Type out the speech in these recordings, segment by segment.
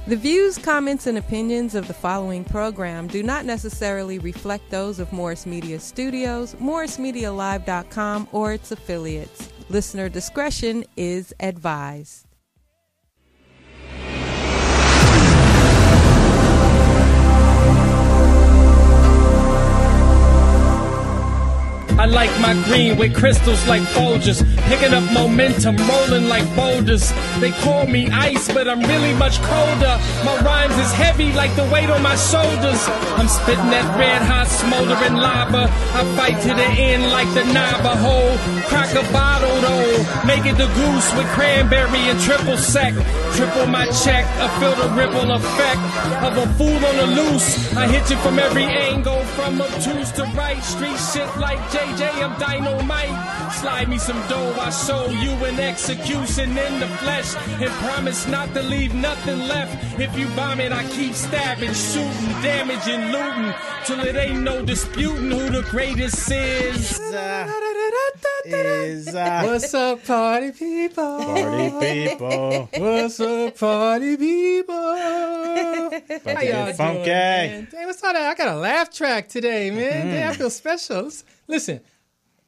The views, comments, and opinions of the following program do not necessarily reflect those of Morris Media Studios, MorrisMediaLive.com, or its affiliates. Listener discretion is advised. I like my green with crystals like Folgers, picking up momentum, rolling like boulders. They call me ice, but I'm really much colder. My rhymes is heavy like the weight on my shoulders. I'm spitting that red hot smoldering lava. I fight to the end like the Navajo. Crack a bottle though, make it the goose with cranberry and triple sec. Triple my check, I feel the ripple effect of a fool on the loose. I hit you from every angle, from obtuse to right. Street shit like JJ, I'm dynamite. Slide me some dough, I show you an execution in the flesh, and promise not to leave nothing left. If you bomb it, I keep stabbing, shooting, damaging, looting, till it ain't no disputing who the greatest is. What's up, party people? Party people. What's up, party people? About to get funky. Hey, what's all that? I got a laugh track today, man. Damn, I feel special. Listen,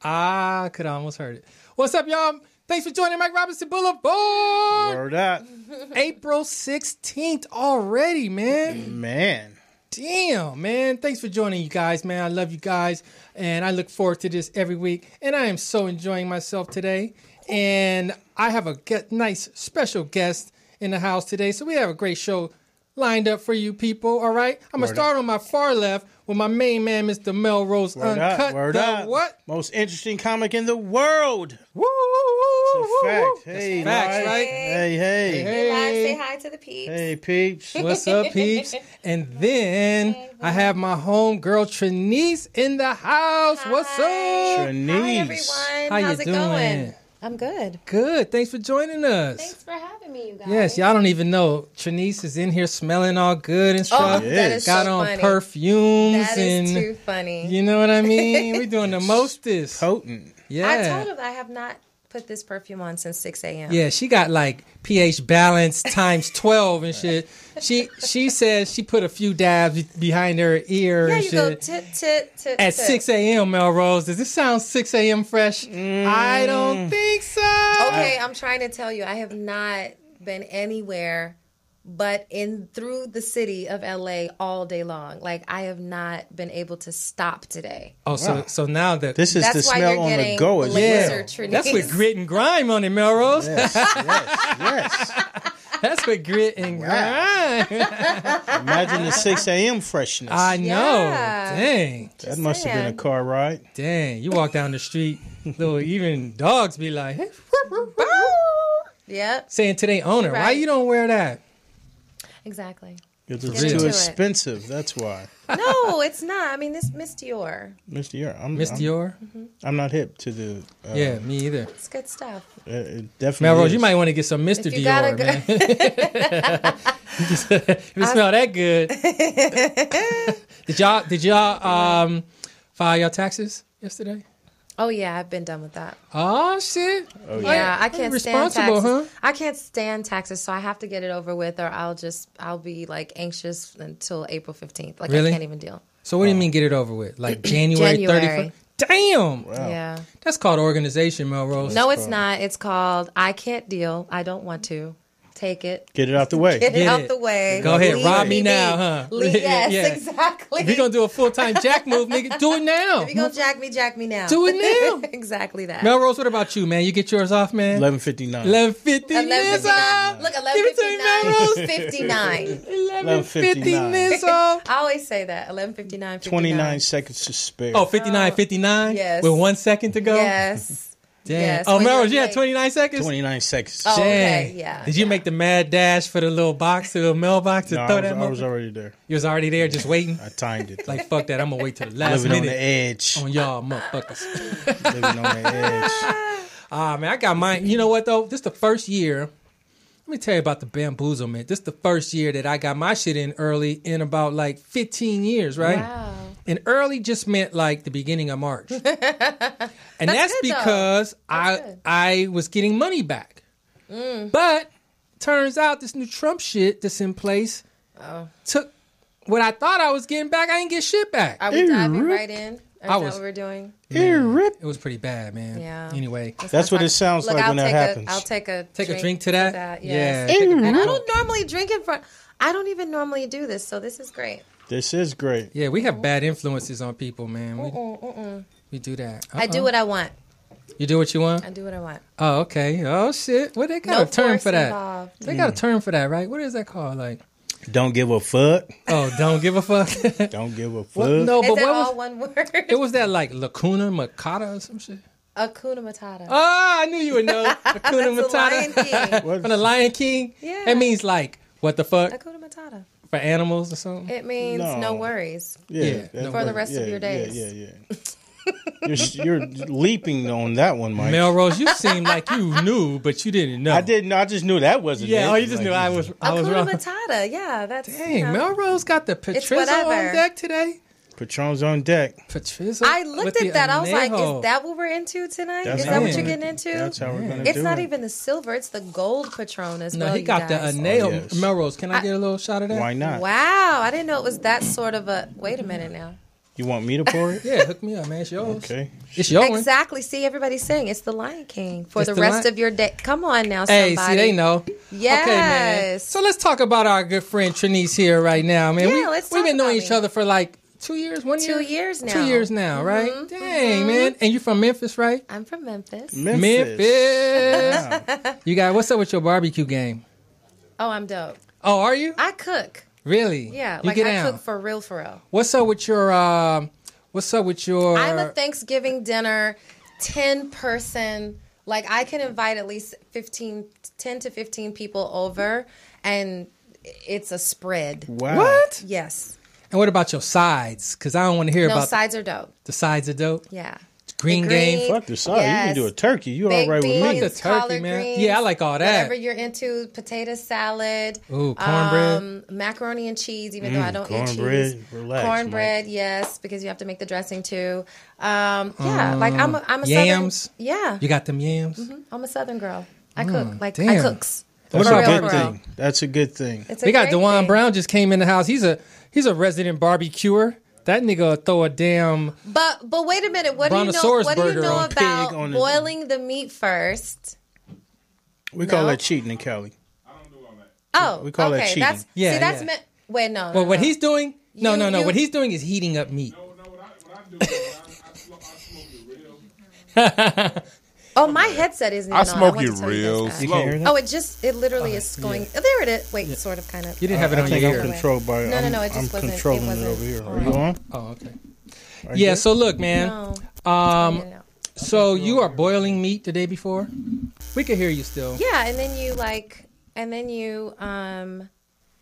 I could almost heard it. What's up, y'all? Thanks for joining Mike Robertson Boulevard. Word up. April 16th already, man. Man. Damn, man. Thanks for joining, you guys, man. I love you guys, and I look forward to this every week, and I am so enjoying myself today. And I have a nice special guest in the house today, so we have a great show lined up for you people, all right? I'm going to start on my far left with my main man, Mr. Melrose Uncut. Word up. What? Most interesting comic in the world. Woo! It's a fact. Hey, facts, Live. right? Hey. Hey, Live, say hi to the peeps. Hey, peeps. What's up, peeps? And then I have my home girl, Trinice, in the house. Hi. What's up? Trinice. Hi, everyone. How How's you it doing? going? I'm good. Good. Thanks for joining us. Thanks for having me, you guys. Yes, y'all don't even know. Trinice is in here smelling all good and Oh, stuff. that is Got so on funny. perfumes That and is too funny. you know what I mean? We're doing the mostest. Potent. Yeah. I told him I have not put this perfume on since 6 a.m. Yeah, she got like pH balance times 12 and shit. She says she put a few dabs behind her ear Yeah, and you go shit. tit. At 6 a.m., Melrose. Does this sound 6 a.m. fresh? I don't think so. Okay, I'm trying to tell you, I have not been anywhere but through the city of LA all day long. Like, I have not been able to stop today. Oh, so now that This is That's the why smell you're on the getting go as laser well. Trinice. that's with grit and grime on it, Melrose. Yes. That's with grit and grime. Imagine the 6 a.m. freshness. I know. Yeah. Dang. That must have been a saying. car ride. Dang. You walk down the street, little even dogs be like, hey, Yep, saying to their owner, why Right. you don't wear that? exactly. It's Get too into it. expensive. That's why. No, it's not. I mean, this Miss Dior. Mr. Dior. Miss Dior? I'm not hip to the. Yeah, me either. It's good stuff. It definitely. Melrose, is. you might want to get some Mr. If you Dior, gotta man. If it smell that good. Did y'all file your taxes yesterday? Oh yeah, I've been done with that. Oh shit. Oh, Yeah, I can't stand responsible, taxes. huh? I can't stand taxes, so I have to get it over with, or I'll be like anxious until April 15th. Like Really? I can't even deal. So what do you mean get it over with? Like January January. 31st? Damn. Wow. Yeah. That's called organization, Melrose. No, it's not. It's called I can't deal. I don't want to. Take it. Get it out the way. Get it Get out it. the way. Go ahead, Leave rob me be. now, huh? Yes, Yeah. exactly. If you're going to do a full-time jack move, nigga, do it now. If you're gonna jack me now. Do it now. Exactly that. Melrose, what about you, man? You get yours off, man? 11:59. 11:50 11:59. Look, Give it to me, Melrose. 11:59. 11:50 minutes off. I always say that. 11:59. 29 seconds to spare. Oh, 59. Yes. With 1 second to go? Yes. Damn. Yes, Oh, when Melrose, you you're had late. 29 seconds? 29 seconds. Oh, okay, Dang. yeah. Did you make the mad dash for the little box, the little mailbox to No, throw I that was motherfucker? already there. You was already there just waiting? I timed it. Like, fuck that. I'm going to wait till the last Living on the minute edge. on y'all motherfuckers. Living on the edge. Man, I got mine. You know what, though? This the first year. Let me tell you about the bamboozlement. This the first year that I got my shit in early in about like 15 years, right? Wow. And early just meant like the beginning of March. And that's good, though. because That's good. I was getting money back. But turns out this new Trump shit that's in place took what I thought I was getting back. I didn't get shit back. Are we diving right in? Is that what we're doing? It was pretty bad, man. Yeah. Anyway. That's what it sounds like when that happens. I'll take a drink to that? Yes. Yeah. And I don't normally drink in front. I don't even normally do this, so this is great. This is great. Yeah, we have bad influences on people, man. We do that. I do what I want. You do what you want? I do what I want. Oh, okay. Oh, shit. Well, they got a term for that. They got a term for that, right? What is that called? Like, don't give a fuck. Oh, don't give a fuck. Don't give a fuck. Well, no, but what was one word? It was that like Lacuna Matata or some shit. Hakuna Matata. Oh, I knew you would know. Hakuna Matata. From the Lion King. Yeah. It means like what the fuck Hakuna Matata. for animals or something. It means no worries. Yeah. For the rest of your days. Yeah. You're leaping on that one, Mike. Melrose, you seem like you knew, but you didn't know. I didn't know. I just knew that wasn't it. Yeah, oh, you just knew I was Hakuna wrong. Matata, yeah. That's, Dang, Melrose got the Patrizzo on deck today. Patron's on deck. Patrizzo. I looked at that. I was like, is that what we're into tonight? Is that what you're getting into? That's how we're going to do it. It's not even the silver. It's the gold Patron as well. No, he got the Aneo. Oh, yes. Melrose, can I get a little shot of that? Why not? Wow. I didn't know it was that sort of a... Wait a minute now. You want me to pour it? Yeah, hook me up, man. It's yours. Okay. It's yours. Exactly. See, everybody's saying it's the Lion King for the rest of your day. Come on now, Hey, somebody. see, they know. Yes. Okay, man. So let's talk about our good friend Trinice here right now, man. Yeah, let's talk We've been knowing about each me. other for like 2 years, 1 year? 2 years now. 2 years now, right? Dang, man. And you from Memphis, right? I'm from Memphis. Memphis. You got, what's up with your barbecue game? Oh, I'm dope. Oh, are you? I cook. Really? Yeah, You like get I down. cook for real, for real. What's up with your, I'm a Thanksgiving dinner, 10-person. Like, I can invite at least 10 to 15 people over, and it's a spread. Wow. What? Yes. And what about your sides? Because I don't want to hear No, about sides are dope. the sides are dope. Yeah. Green game. Fuck the side. You Yes. can do a turkey. You all Baked right with me? beans, Fuck the turkey, collard man. greens, Yeah, I like all that. Whatever you're into, potato salad. Ooh, cornbread. Macaroni and cheese, even though I don't eat cornbread. cheese. Relax, Cornbread, yes, because you have to make the dressing too. Yeah, like I'm a yams. Southern. Yeah, You got them yams? I'm a Southern girl. I cook. Like damn. I cooks. That's What a about good barbecue? thing. That's a good thing. It's a We got great DeJuan thing. Brown just came in the house. He's a resident barbecuer. That nigga will throw a damn... But wait a minute. What do you know? Brontosaurus What do you burger know on about pig on the- boiling the meat first? We call No. that cheating in Cali. Oh, We call that okay. cheating. That's Yeah, see, that's yeah. meant. Wait, no. Well, no, what no. he's doing... No. You- What he's doing is heating up meat. Oh, my headset isn't. I even on. smoke wanted it to tell you real guys that. You can't hear slow. that? Oh, it literally is going. Oh, there it is. Wait, sort of, kind of. You didn't have it I on think your I'm ear. controlled by... No, it just I'm wasn't. controlling it it wasn't over here. Are you on? Oh, okay. Are you Yeah, good? so look, man. No. Um, so you are boiling meat the day before? We can hear you still. Yeah, and then you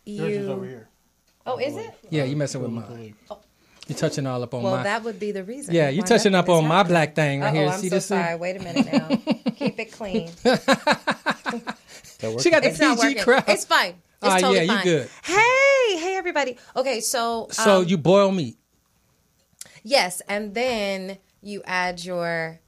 Yours is over here. Oh, is it? Yeah, you messing with mine. You're touching all up on Well, my... that would be the reason. Yeah, you why touching up nothing is on my happening. black thing right here. I'm See so this thing? sorry. Wait a minute now. Keep it clean. She got the It's not PG working. crowd. It's fine. It's totally yeah, you fine. good. Hey, everybody. Okay, so So you boil meat. yes, and then you add your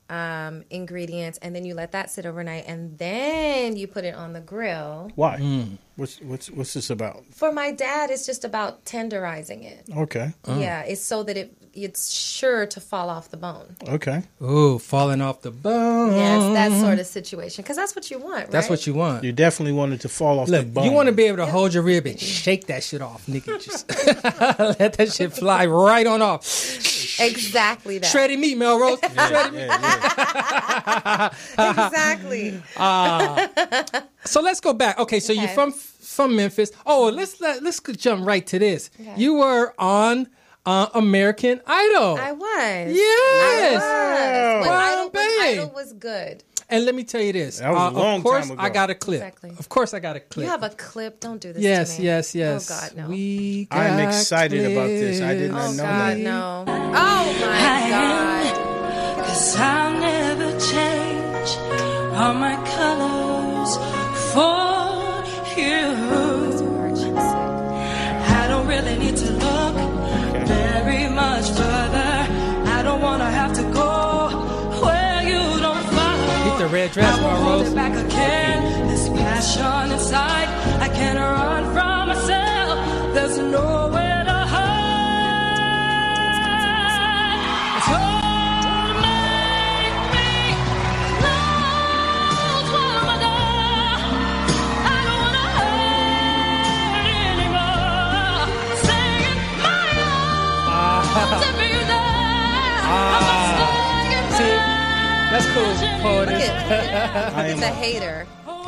ingredients, and then you let that sit overnight, and then you put it on the grill. Why? Mm. What's this about? For my dad, it's just about tenderizing it. Okay. Yeah, it's so that it's sure to fall off the bone. Okay. Ooh, falling off the bone. Yes, that sort of situation, because that's what you want, right? That's what you want. You definitely wanted to fall off the Look, bone. you want to be able to hold your rib and shake that shit off, nigga. Just let that shit fly right on off. Exactly that. Shredded meat, Melrose. Shredded meat. Exactly. So let's go back. Okay, so you're from Memphis. Oh, let's jump right to this. Okay. You were on American Idol. I was. Yes. When Wow, babe. Idol was good. And let me tell you this. That was a long of course, time ago. I got a clip. Exactly. Of course, I got a clip. You have a clip. Don't do this Yes, to me. yes, yes. Oh, God, no. We I'm got excited about this. I did not Oh, know God, that. no. Oh, my God. 'Cause I'll never change all my colors for you. I don't really need to look very much further. I don't want to have to go where you don't follow. Get the red dress, I won't hold Melrose. it back again. This passion inside. I can't run from myself. There's nowhere to hide. So make me close one more door. I don't wanna hurt anymore. Saying my arms to be there. See, that's cool, poetess. It's a hater.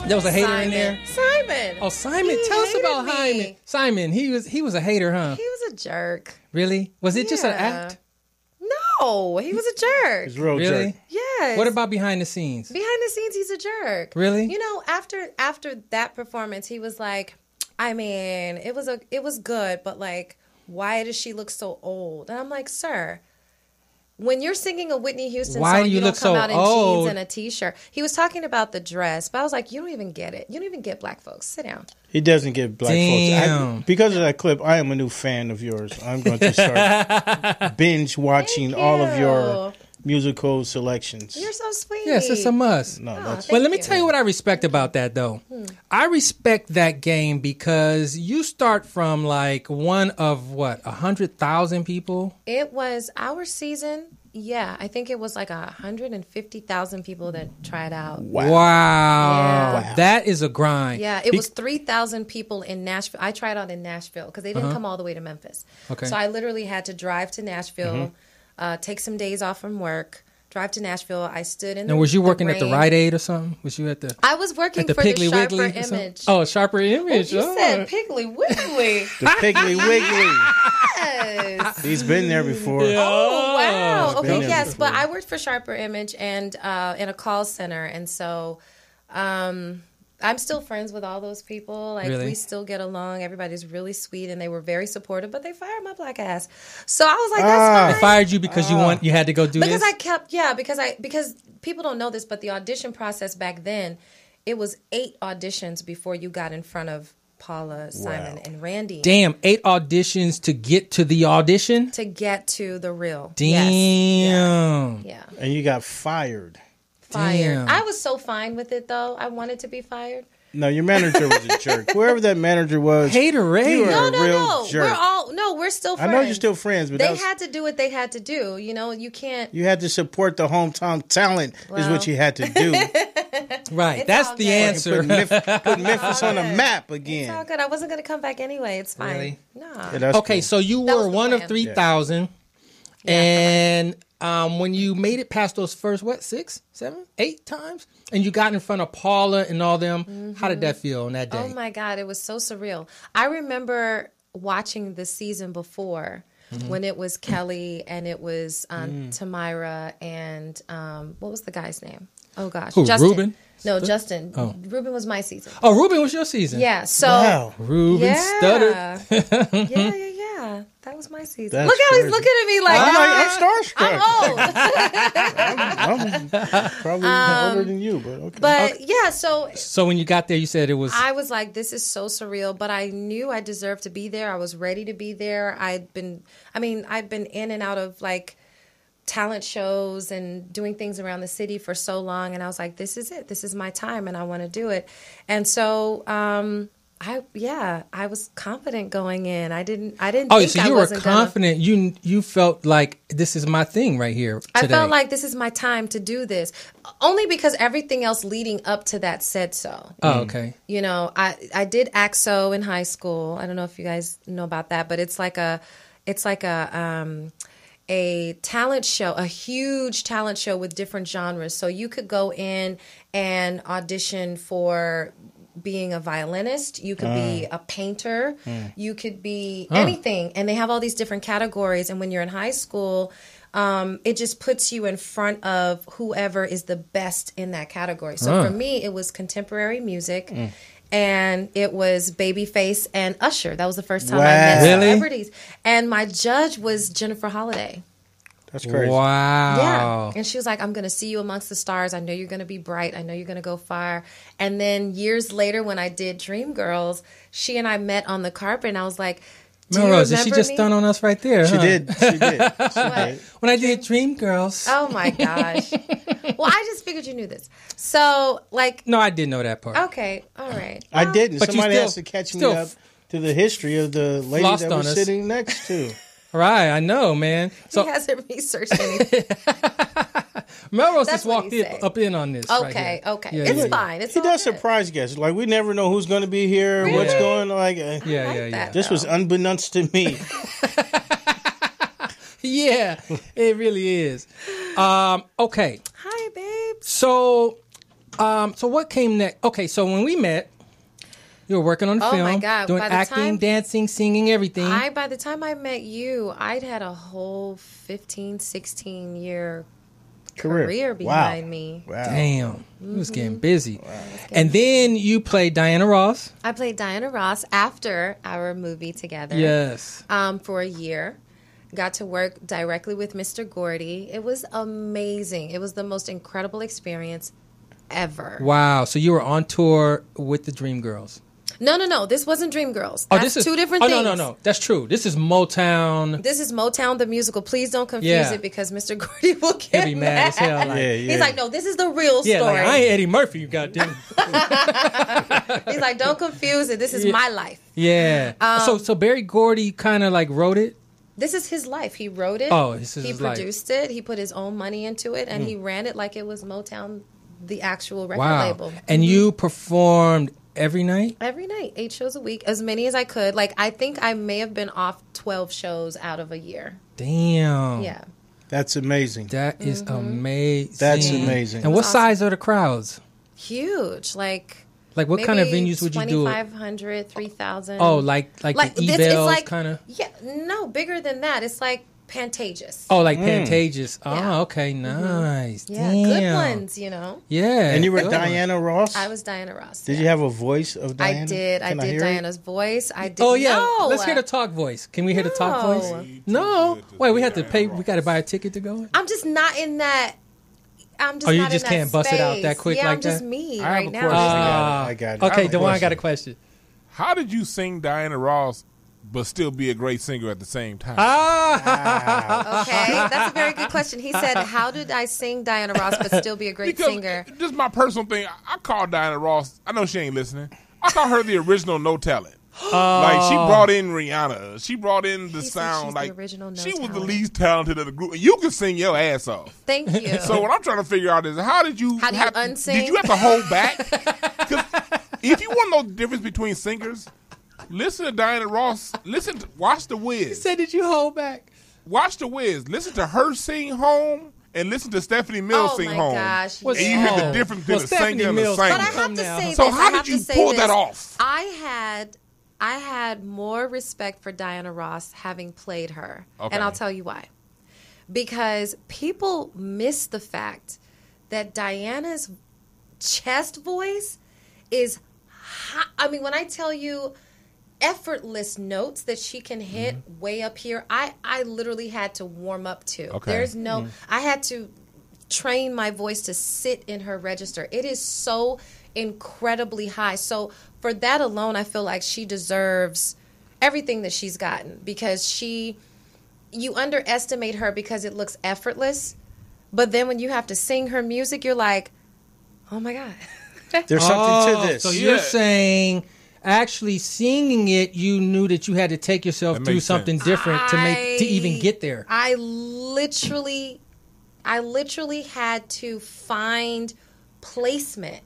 There was a hater Simon. in there. Simon. Oh, Simon, He tell us hated about me. Simon. He was a hater, huh? He was a jerk. Really? Was it just an Yeah. act? No, he was a jerk. It's real Really? jerk. Yes. What about behind the scenes? behind the scenes? He's a jerk. Really? You know, after that performance, he was like, I mean, it was good, but like, why does she look so old? And I'm like, sir, when you're singing a Whitney Houston Why song, do you don't look come so out in old? jeans and a t-shirt. He was talking about the dress, but I was like, you don't even get it. You don't even get black folks. Sit down. He doesn't get black Damn. folks. Because of that clip, I am a new fan of yours. I'm going to start binge watching Thank all of you. your musical selections. You're so sweet. Yes, it's a must. No, Oh, that's But let thank me you. tell you what I respect about that, though. I respect that game because you start from like one of 100,000 people. It was our season. Yeah, I think it was like 150,000 people that tried out. Wow. Yeah. That is a grind. Yeah, it was 3,000 people in Nashville. I tried out in Nashville because they didn't come all the way to Memphis. Okay. So I literally had to drive to Nashville, take some days off from work, drive to Nashville. I stood in the And was you working at the rain. Rite Aid or something? Was you at the I was working at the for Piggly the Sharper Wiggly or something? Image. Oh, Sharper Image. You Oh. said Piggly Wiggly. the Piggly Wiggly. Yes. He's been there before. Oh, wow. been Okay, there yes. before. But I worked for Sharper Image and in a call center. And so I'm still friends with all those people. Like, Really? we still get along. Everybody's really sweet and they were very supportive, but they fired my black ass. So I was like, that's They fine. fired you because you had to go do Because this? I kept, because people don't know this, but the audition process back then, it was 8 auditions before you got in front of Paula, Simon, and Randy. Damn, 8 auditions to get to the audition? To get to the real. Damn. Yes. Yeah. And you got fired. Fired. Damn. I was so fine with it though. I wanted to be fired. No, your manager was a jerk. Whoever that manager was. Hater Ray. You were No, a no, real no. jerk. We're still I friends. know you're still friends, but They that was, had to do what they had to do. You know, you can't. you had to support the hometown talent is Well. what you had to do. Right. It's That's all the good. answer. Put Memphis on the map It's all again. good. I wasn't going to come back anyway. It's fine. Really? Nah. Yeah, that's Okay, cool. so you That were was the one of plan. 3,000. And when you made it past those first, 6, 7, 8 times, and you got in front of Paula and all them, how did that feel on that day? Oh my God, it was so surreal. I remember watching the season before when it was Kelly and it was Tamira and what was the guy's name? Oh gosh, Who, Justin. Ruben? No, Justin. Oh. Ruben was my season. Oh, Ruben was your season. Yeah, so Wow. Ruben yeah. stuttered. yeah. That was my season. That's Look how crazy. he's looking at me like I'm I'm starstruck. old. I'm probably older than you, but okay. But yeah, so So when you got there, you said it was. I was like, this is so surreal, but I knew I deserved to be there. I was ready to be there. I'd been in and out of like talent shows and doing things around the city for so long. And I was like, this is it. This is my time and I want to do it. And so, I was confident going in. I didn't Oh, think so I you were wasn't gonna- confident. You felt like this is my thing right here today. I felt like this is my time to do this, only because everything else leading up to that said so. Oh, okay. You know, I did AXO in high school. I don't know if you guys know about that, but it's like a talent show, a huge talent show with different genres. So you could go in and audition for being a violinist, you could be a painter, you could be anything, and they have all these different categories. And when you're in high school, it just puts you in front of whoever is the best in that category. So for me, it was contemporary music. And it was Babyface and Usher. That was the first time I met Really? celebrities. And my judge was Jennifer Holiday. That's crazy. Wow. Yeah. And she was like, I'm going to see you amongst the stars. I know you're going to be bright. I know you're going to go far. And then years later, when I did Dreamgirls, she and I met on the carpet, and I was like, do you Melrose, did she remember just me? stun on us right there? She huh? did. She did. What? When I did Dreamgirls. Oh my gosh. Well, I just figured you knew this. So, like... No, I didn't know that part. Okay, all right. I didn't. But Somebody you has to catch me up to the history of the lady lost that on was us. sitting next to. Right, I know, man. So He hasn't researched anything. Melrose That's just what walked he in, said. up in on this. Okay, right okay. Yeah, It's yeah. fine. It's He all does good. surprise guests. Like, we never know who's going to be here, Really? what's going on. Like, Yeah, like yeah. that. this was unbeknownst to me. Yeah, it really is. Okay, Hi, babes. so what came next? Okay, so when we met, you were working on the Oh, film, my God. doing By the acting, time- dancing, singing, everything. By the time I met you, I'd had a whole 15, 16-year career behind me. Wow. Damn, you was Mm-hmm. getting busy. And then you played Diana Ross. I played Diana Ross after our movie together. Yes. For a year. Got to work directly with Mr. Gordy. It was amazing. It was the most incredible experience ever. Wow. So you were on tour with the Dreamgirls. No. This wasn't Dreamgirls. Oh, That's this is two different things. No. That's true. This is Motown. This is Motown the musical. Please don't confuse Yeah. it because Mr. Gordy will He'll get be mad as hell. Like, Yeah, He's like, no, this is the real yeah, story. like I ain't Eddie Murphy. You goddamn. He's like, don't confuse it. This is Yeah. my life. Yeah. So Barry Gordy kind of like wrote it. This is his life. He wrote it. Oh, this is he his life. produced it. He put his own money into it, and he ran it like it was Motown, the actual record Wow. label. And you performed every night. Every night, 8 shows a week, as many as I could. Like, I think I may have been off 12 shows out of a year. Damn. Yeah. That's amazing. That is amazing. That's amazing. And what Awesome. size are the crowds? Huge. Like Like what kind of maybe venues would you do? 2,500, 3,000. Oh, like the E-Bells kind of. Yeah, no, bigger than that. It's like Pantages. Oh, like Pantages. Yeah. Oh, okay, nice. Yeah, Damn. good ones, you know. Yeah. And you were good Diana Ross? I was Diana Ross. Did yeah. you have a voice of Diana? I did. Can I did hear it? Diana's voice. I did. Oh yeah, No. let's hear the talk voice. Can we hear the talk No. voice? No, wait, we have to pay. We got to buy a ticket to go. I'm just not in that. I'm just. Oh, you not just in that can't bust it out space. that quick yeah, like I'm just that? me I have right a now. question. I got it. Okay, I have a Dewan got a question. How did you sing Diana Ross but still be a great singer at the same time? Okay, that's a very good question. He said, "How did I sing Diana Ross but still be a great Because singer?" this is my personal thing. I call Diana Ross. I know she ain't listening. I call her the original no talent. Like she brought in Rihanna. She brought in the He said sound. she's Like the original no she was the talent. least talented of the group. You can sing your ass off. Thank you. So what I'm trying to figure out is how do you unsing? Did you have to hold back? 'Cause if you want to know the difference between singers, listen to Diana Ross. Watch The Wiz. Said, did you hold back? Watch The Wiz. Listen to her sing Home and listen to Stephanie Mills Oh sing my Home. gosh, What's And you hear the Oh. difference between Well, the singer Stephanie and the Mills- singer. But I have Come to now. say So this. how I did have you to say pull this. that off? I had more respect for Diana Ross having played her. Okay. And I'll tell you why. Because people miss the fact that Diana's chest voice is I mean, when I tell you effortless notes that she can hit way up here, I literally had to warm up to. Okay. There's no I had to train my voice to sit in her register. It is so incredibly high. So for that alone, I feel like she deserves everything that she's gotten because you underestimate her because it looks effortless. But then when you have to sing her music, you're like, oh my God. There's something to this. So you're saying actually singing it, you knew that you had to take yourself That through makes something sense. different to even get there. I literally had to find placement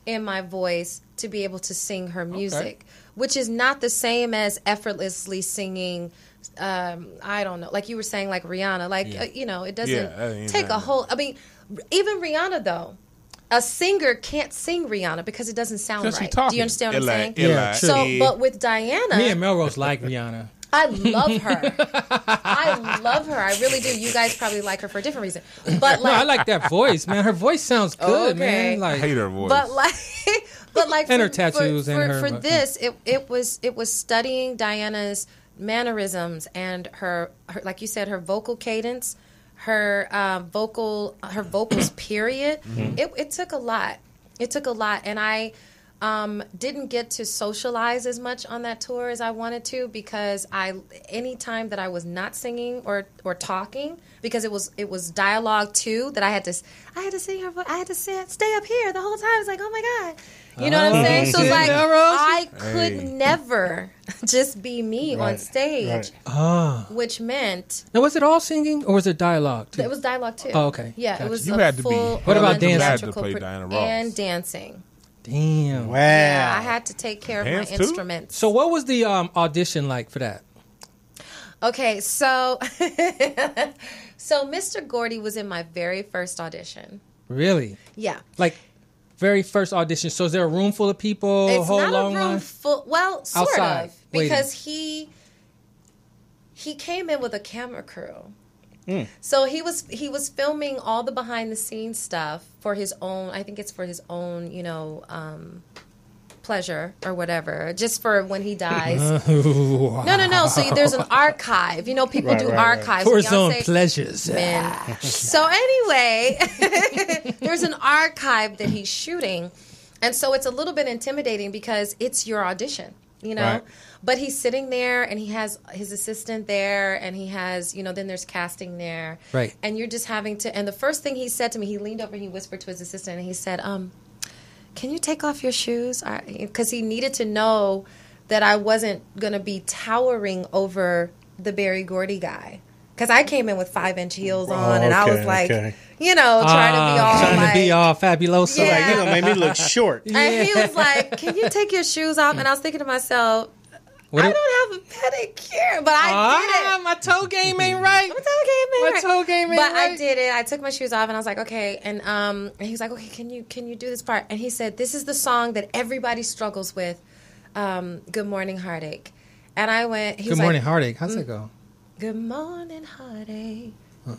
in my voice to be able to sing her music, which is not the same as effortlessly singing. I don't know, like you were saying, like Rihanna, like it doesn't take a whole. I mean, even Rihanna though. A singer can't sing Rihanna because it doesn't sound Because she right. talking. Do you understand what I'm saying? Yeah, true. So, but with Diana, Me and Melrose like Rihanna. I love her. I love her. I really do. You guys probably like her for a different reason. But No, like, I like that voice, man. Her voice sounds good, Okay. man. I Like hate her voice. but like, And her for- tattoos for, and her- for this, it was studying Diana's mannerisms and her like you said, her vocal cadence, her vocals. Period. It took a lot. It took a lot, and Didn't get to socialize as much on that tour as I wanted to, because any time that I was not singing or talking, because it was dialogue too, that I had to stay up here the whole time. It's like, oh my God. You know what I'm saying? So it's like, I could never just be me on stage, which meant... Now, was it all singing or was it dialogue too? It was dialogue too. Oh, okay. Yeah, Gotcha. it was You a had to be. full... What about dancing? You had to play Diana Ross. And dancing. Damn. Wow. Yeah, I had to take care of Dance my too? instruments. So what was the audition like for that? Okay, so Mr. Gordy was in my very first audition. Really? Yeah. Like, very first audition. So is there a room full of people? It's whole not long a room line? full. Well, sort Outside, of, because he came in with a camera crew. So he was filming all the behind the scenes stuff for his own. I think it's for his own, pleasure or whatever, just for when he dies. No. So there's an archive. People do archives For his Beyonce, own pleasures. So anyway, there's an archive that he's shooting, and so it's a little bit intimidating because it's your audition, Right. But he's sitting there, and he has his assistant there, and he has, then there's casting there. Right. And you're just having to, and the first thing he said to me, he leaned over and he whispered to his assistant, and he said, can you take off your shoes? Because he needed to know that I wasn't going to be towering over the Berry Gordy guy. Because I came in with 5-inch heels on, and I was like, trying to be all fabuloso. Yeah. Like, you know, made me look short. And he was like, can you take your shoes off? And I was thinking to myself, I don't have a pedicure, but I did it. My toe game ain't right. My toe game ain't But right. I did it. I took my shoes off, and I was like, okay. And he was like, okay, can you do this part? And he said, this is the song that everybody struggles with, Good Morning Heartache. And I went, Good Morning Heartache. How's that go? Good morning, heartache. I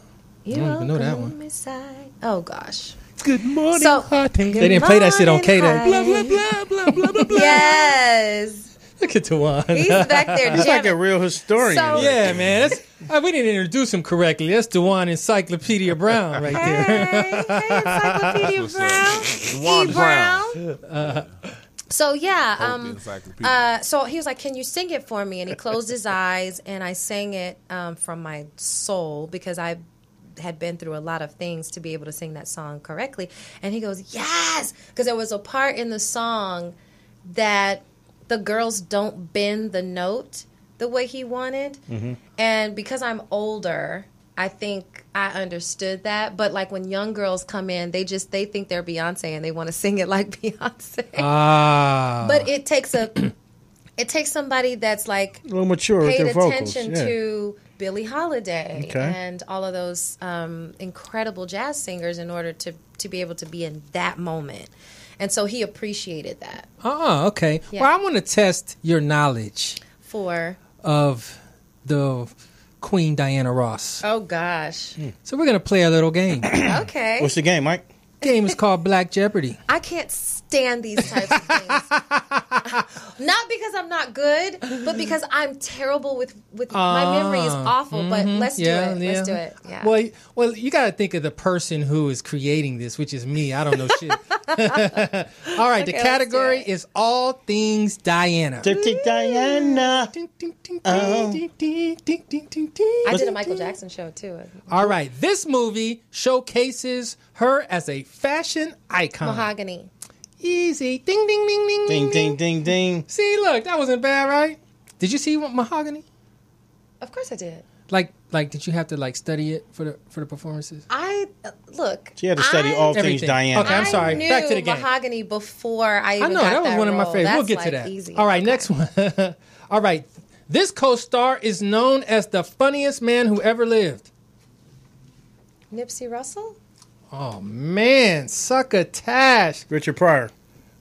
don't even know that one. Inside. Oh, gosh. Good morning, heartache. They didn't play that shit on K-Day. Blah, blah, blah, blah, blah, blah, blah. Yes. Look at Tawan. He's back there. He's like a real historian. So, yeah, man. We didn't introduce him correctly. That's Dewan Encyclopedia Brown right there. Hey, Encyclopedia Brown. Dewan Brown. So yeah, so he was like, "Can you sing it for me?" And he closed his eyes, and I sang it from my soul, because I had been through a lot of things to be able to sing that song correctly. And he goes, "Yes," because there was a part in the song that the girls don't bend the note the way he wanted, and because I'm older, I think I understood that. But like when young girls come in, they think they're Beyonce and they want to sing it like Beyonce. But it takes somebody that's like a little mature with paid their vocals. attention to Billie Holiday and all of those incredible jazz singers in order to be able to be in that moment. And so he appreciated that. Oh, okay. Yeah. Well, I want to test your knowledge of the Queen Diana Ross. Oh, gosh. So we're going to play a little game. Okay. What's the game, Mike? Game is called Black Jeopardy. I can't stand these types of things. Not because I'm not good, but because I'm terrible with my memory is awful. But let's do it. Let's do it. Yeah. Well, you got to think of the person who is creating this, which is me. I don't know shit. All right, the category is all things Diana. Diana. I did a Michael Jackson show too. All right, this movie showcases her as a fashion icon. Mahogany. Easy. Ding, ding, ding, ding, Ding, ding, ding, ding. See, look, that wasn't bad, right? Did you see Mahogany? Of course I did. Like, did you have to study it for the performances? Look. She had to study all things Diana. Okay, I'm sorry. I knew Back to the game. Mahogany before I even know got that was one of my favorites. We'll That's get to that. Easy. All right, next one. All right, this co-star is known as the funniest man who ever lived. Nipsey Russell? Oh man, succotash. Richard Pryor.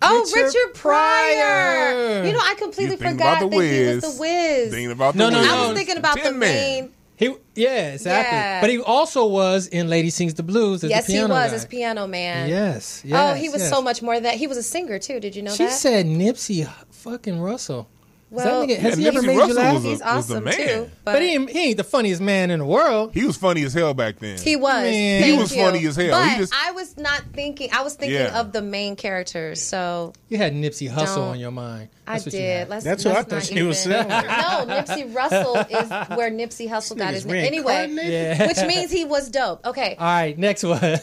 Oh, Richard Pryor. You know, I completely forgot that he was the Wiz. Thinking about the Wiz. I was thinking about the main. Exactly. Yeah. But he also was in Lady Sings the Blues as the piano he was guy. as piano man. Yes. Oh, he was so much more than that. He was a singer too. Did you know She that? said Nipsey fucking Russell. Well, has he ever Nipsey made you Russell laugh? was he's the awesome man. too. But he ain't the funniest man in the world. He was funny as hell back then. He was. Man. He Thank was you. funny as hell. But He just- I was not thinking. I was thinking Yeah. of the main characters. So You had Nipsey Hussle Don't. on your mind. I That's what you did. had. That's what I let's thought not she was even- saying. No, Nipsey Russell is where Nipsey Hussle got his name. Anyway, Yeah. which means he was dope. Okay. All right, next one.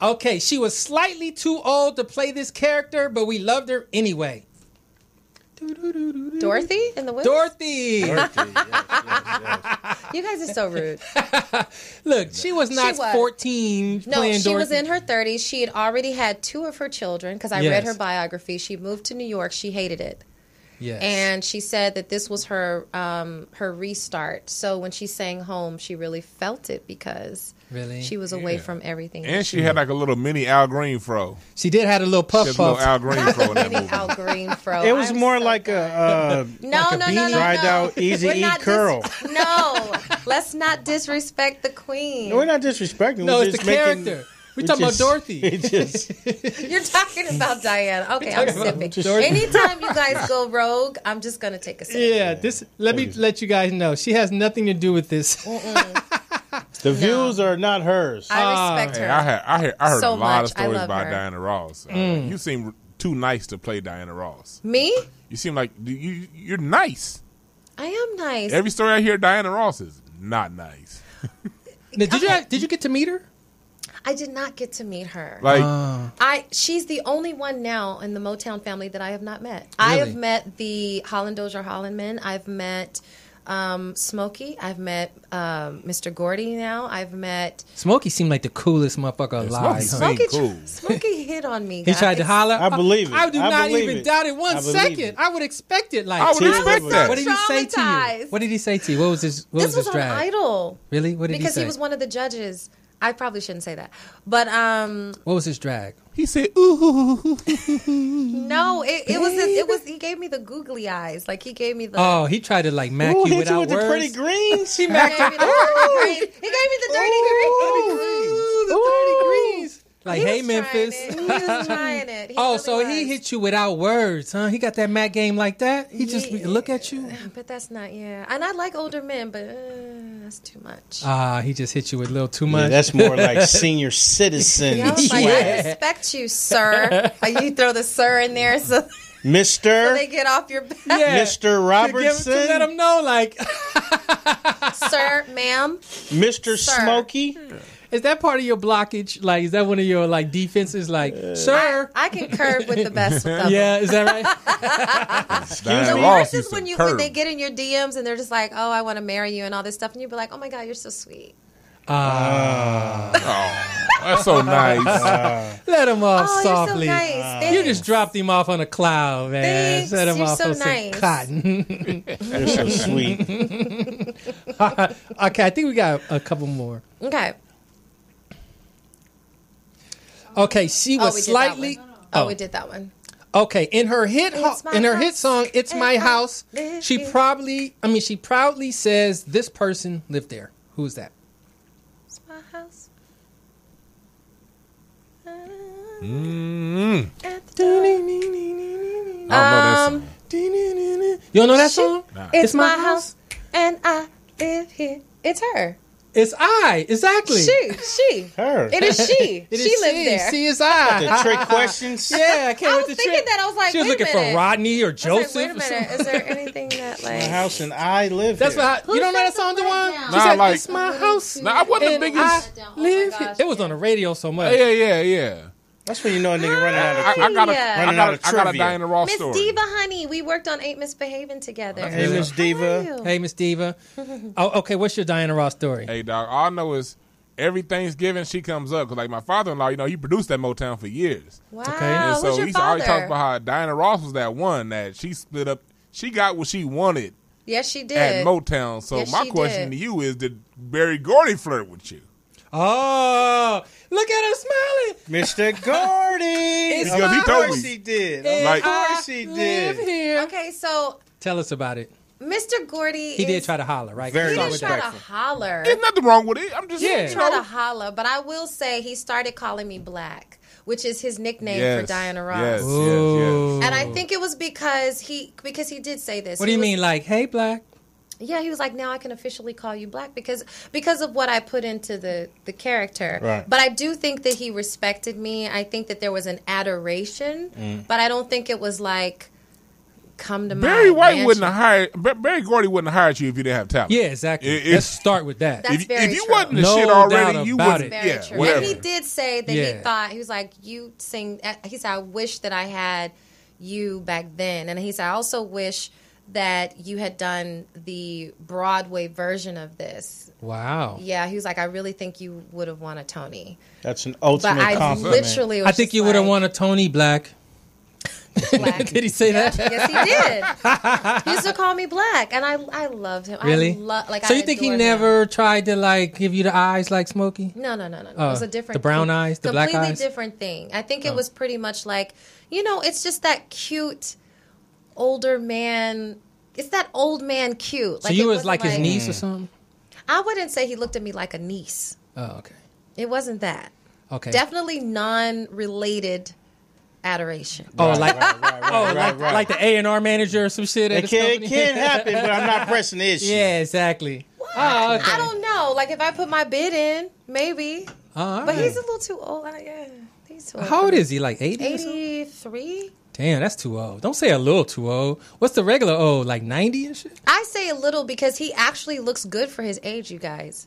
Okay, she was slightly too old to play this character, but we loved her anyway. Dorothy in the Wiz? Dorothy. You guys are so rude. Look, she was not 14 No, playing she Dorothy. was in her 30s. She had already had 2 of her children because I Yes. read her biography. She moved to New York. She hated it. Yes. And she said that this was her her restart. So when she sang Home, she really felt it because Really? she was away from everything. And she had like a little mini Al Green fro. She did have a little She puff had a little puff. Al Green fro in that Mini movie. Al Green fro. It was I'm more so like a No, no, no, no, dried no. out Easy We're E not curl. No, let's not disrespect the queen. No, we're not disrespecting. No, we're it's the just making- character. We're talking about Dorothy. It just, You're talking about Diana. Okay, I'm talking about sipping. Dorothy. Anytime you guys go rogue, I'm just gonna take a sip. Yeah, let me let you guys know. She has nothing to do with this. the views are not hers. I respect Hey, her. I heard So a lot much. of I stories love about her. Diana Ross. You seem too nice to play Diana Ross. Me? You seem like you're nice. I am nice. Every story I hear, Diana Ross is not nice. Now, did you get to meet her? I did not get to meet her. Like She's the only one now in the Motown family that I have not met. I have met the Holland Dozier Holland men. I've met Smokey. I've met Mr. Gordy now. I've met Smokey seemed like the coolest motherfucker alive. Smokey huh? cool. Smokey hit on me. He tried to guys. holler. I believe it. I do I not believe even it. doubt it one I believe second. it. I would expect it. Like, I would expect that. What did he say to you? Traumatized. What did he say to you? What was his? What This was was his on drag? Idol. Really? What did Because he say? he was one of the judges. I probably shouldn't say that. But What was his drag? He said, "Ooh." no, it was he gave me the googly eyes. Like he gave me the Oh, he tried to like mack Ooh, you hit you without with words. the pretty greens. He he macked gave me the dirty green. He gave me the dirty green. Ooh, the dirty greens. Like, He hey, was Memphis. trying it. He was trying it. He Oh, really so he was. hit you without words, huh? He got that Mac game like that? He just Yeah. look at you? But that's not, yeah. And I like older men, but that's too much. He just hit you with a little too Yeah, much. that's more like senior citizen. I was like, I Yeah. respect you, sir. You throw the sir in there so Mr. they get off your back. Yeah. Mr. To Robertson, let him know, like, Sir, ma'am. Mr. Sir. Smokey. is that part of your blockage? Like, is that one of your like defenses? Like, sir. I can curve with the best of them. Yeah, is that right? Diana The Ross worst used is to when curve. they get in your DMs and they're just like, oh, I want to marry you and all this stuff. And you be like, oh my God, you're so sweet. That's so nice. Let him off Oh, softly. you're so nice. Thanks. You just dropped him off on a cloud, man. Thanks. Set him You're off so on some nice. cotton. You're so sweet. Okay, I think we got a couple more. Okay. Okay, she was we did that slightly. one. Oh, we did that one. Okay, in her hit It's my hit house, song "It's My and I House," live she here. proudly says this person lived there. Who's that? It's my house. Mm. At the door. I don't know that song. You don't know that song? It's my house, and I live here. It's her. It's I exactly. She. Her. It is she. It is she lives there. She is I. The trick questions. Yeah, I can't I with was the thinking trick. that. I was like, She was wait a looking for minute. Rodney or I was Joseph. like, wait a or minute. something. Is there anything that My like? house and I live That's here. what you don't know that said song, the Dewan? breakdown? She Nah, said, like- "It's my house." Nah, I wasn't the and biggest. I Oh my live gosh, here. It was on the radio so much. Yeah. That's when you know a nigga running out of I got a, Yeah. Running out of I got a trivia. Diana Ross Miss story. Diva, honey, we worked on Ain't Misbehaving together. Hey, Miss Diva. How are you? Hey, Miss Diva. Oh, okay. What's your Diana Ross story? Hey, dog. All I know is every Thanksgiving she comes up because, like, my father-in-law, he produced that Motown for years. Wow, Okay. And who's so your he always talks father? about how Diana Ross was that one that she split up. She got what she wanted Yes, she did. at Motown. So Yes, my she question did. to you is, did Barry Gordy flirt with you? Oh, look at her smiling. Mr. Gordy. It's Because he Of told course me. he did. And Like- Of course he I live did. here. Okay, so Tell us about it. Mr. Gordy He is, did try to holler, right? Very he Start didn't with try that. to holler. There's nothing wrong with it. I'm just Yeah. you Try know. to holler, but I will say he started calling me black, which is his nickname for Diana Ross. Yes. And I think it was because he did say this. What do you mean, like, hey, Black? Yeah, he was like, now I can officially call you Black because of what I put into the character. Right. But I do think that he respected me. I think that there was an adoration, but I don't think it was like, come to Barry my White mansion. wouldn't have hired Barry Gordy wouldn't have hired you if you didn't have talent. Yeah, exactly. Let's start with that. That's very if you true. wasn't the No shit doubt already, you about wouldn't. it. Very Yeah, true. whatever. And he did say that Yeah. he thought, he was like, you sing, he said, I wish that I had you back then. And he said, I also wish that you had done the Broadway version of this. Wow. Yeah, he was like, I really think you would have won a Tony. That's an But ultimate I compliment. literally was I think just you would have like, won a Tony Black. Black. Did he say that? Yes, he did. He used to call me Black, and I loved him. Really? So you think he adored never tried to, like, give you the eyes like Smokey? No. It was a different. The brown eyes, the black eyes? Completely different thing. I think it was pretty much like, it's just that cute older man. It's that old man cute. So you it was wasn't like his niece or something? I wouldn't say he looked at me like a niece. Oh, okay. It wasn't that. Okay. Definitely non-related adoration. Oh, like the A&R manager or some shit at It his can company? happen, but I'm not pressing the issue. Yeah, exactly. Oh, okay. I don't know. Like if I put my bid in, maybe. All But right. he's a little too old. Yeah, he's too old. How old is he? Like 80 or something? 83? Damn, that's too old. Don't say a little too old. What's the regular old? Like 90 and shit? I say a little because he actually looks good for his age, you guys.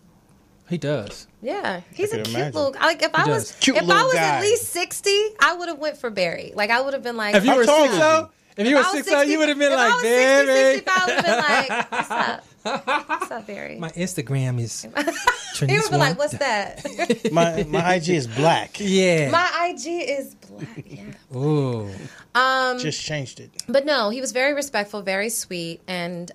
He does. Yeah, he's a could cute imagine. little. Like if I was, does. Cute if I little was guy. at least 60, I would have went for Barry. Like I would have been like, If you How were tall 6 is oh, if you were 6 oh, you would have been if like, I was Barry. 65, I would have been like, what's up? What's up, Barry? My Instagram is He would Trinice be like, One. what's that? My IG is black. Yeah. My IG is black. Yeah. Ooh. Just changed it. But no, he was very respectful, very sweet, and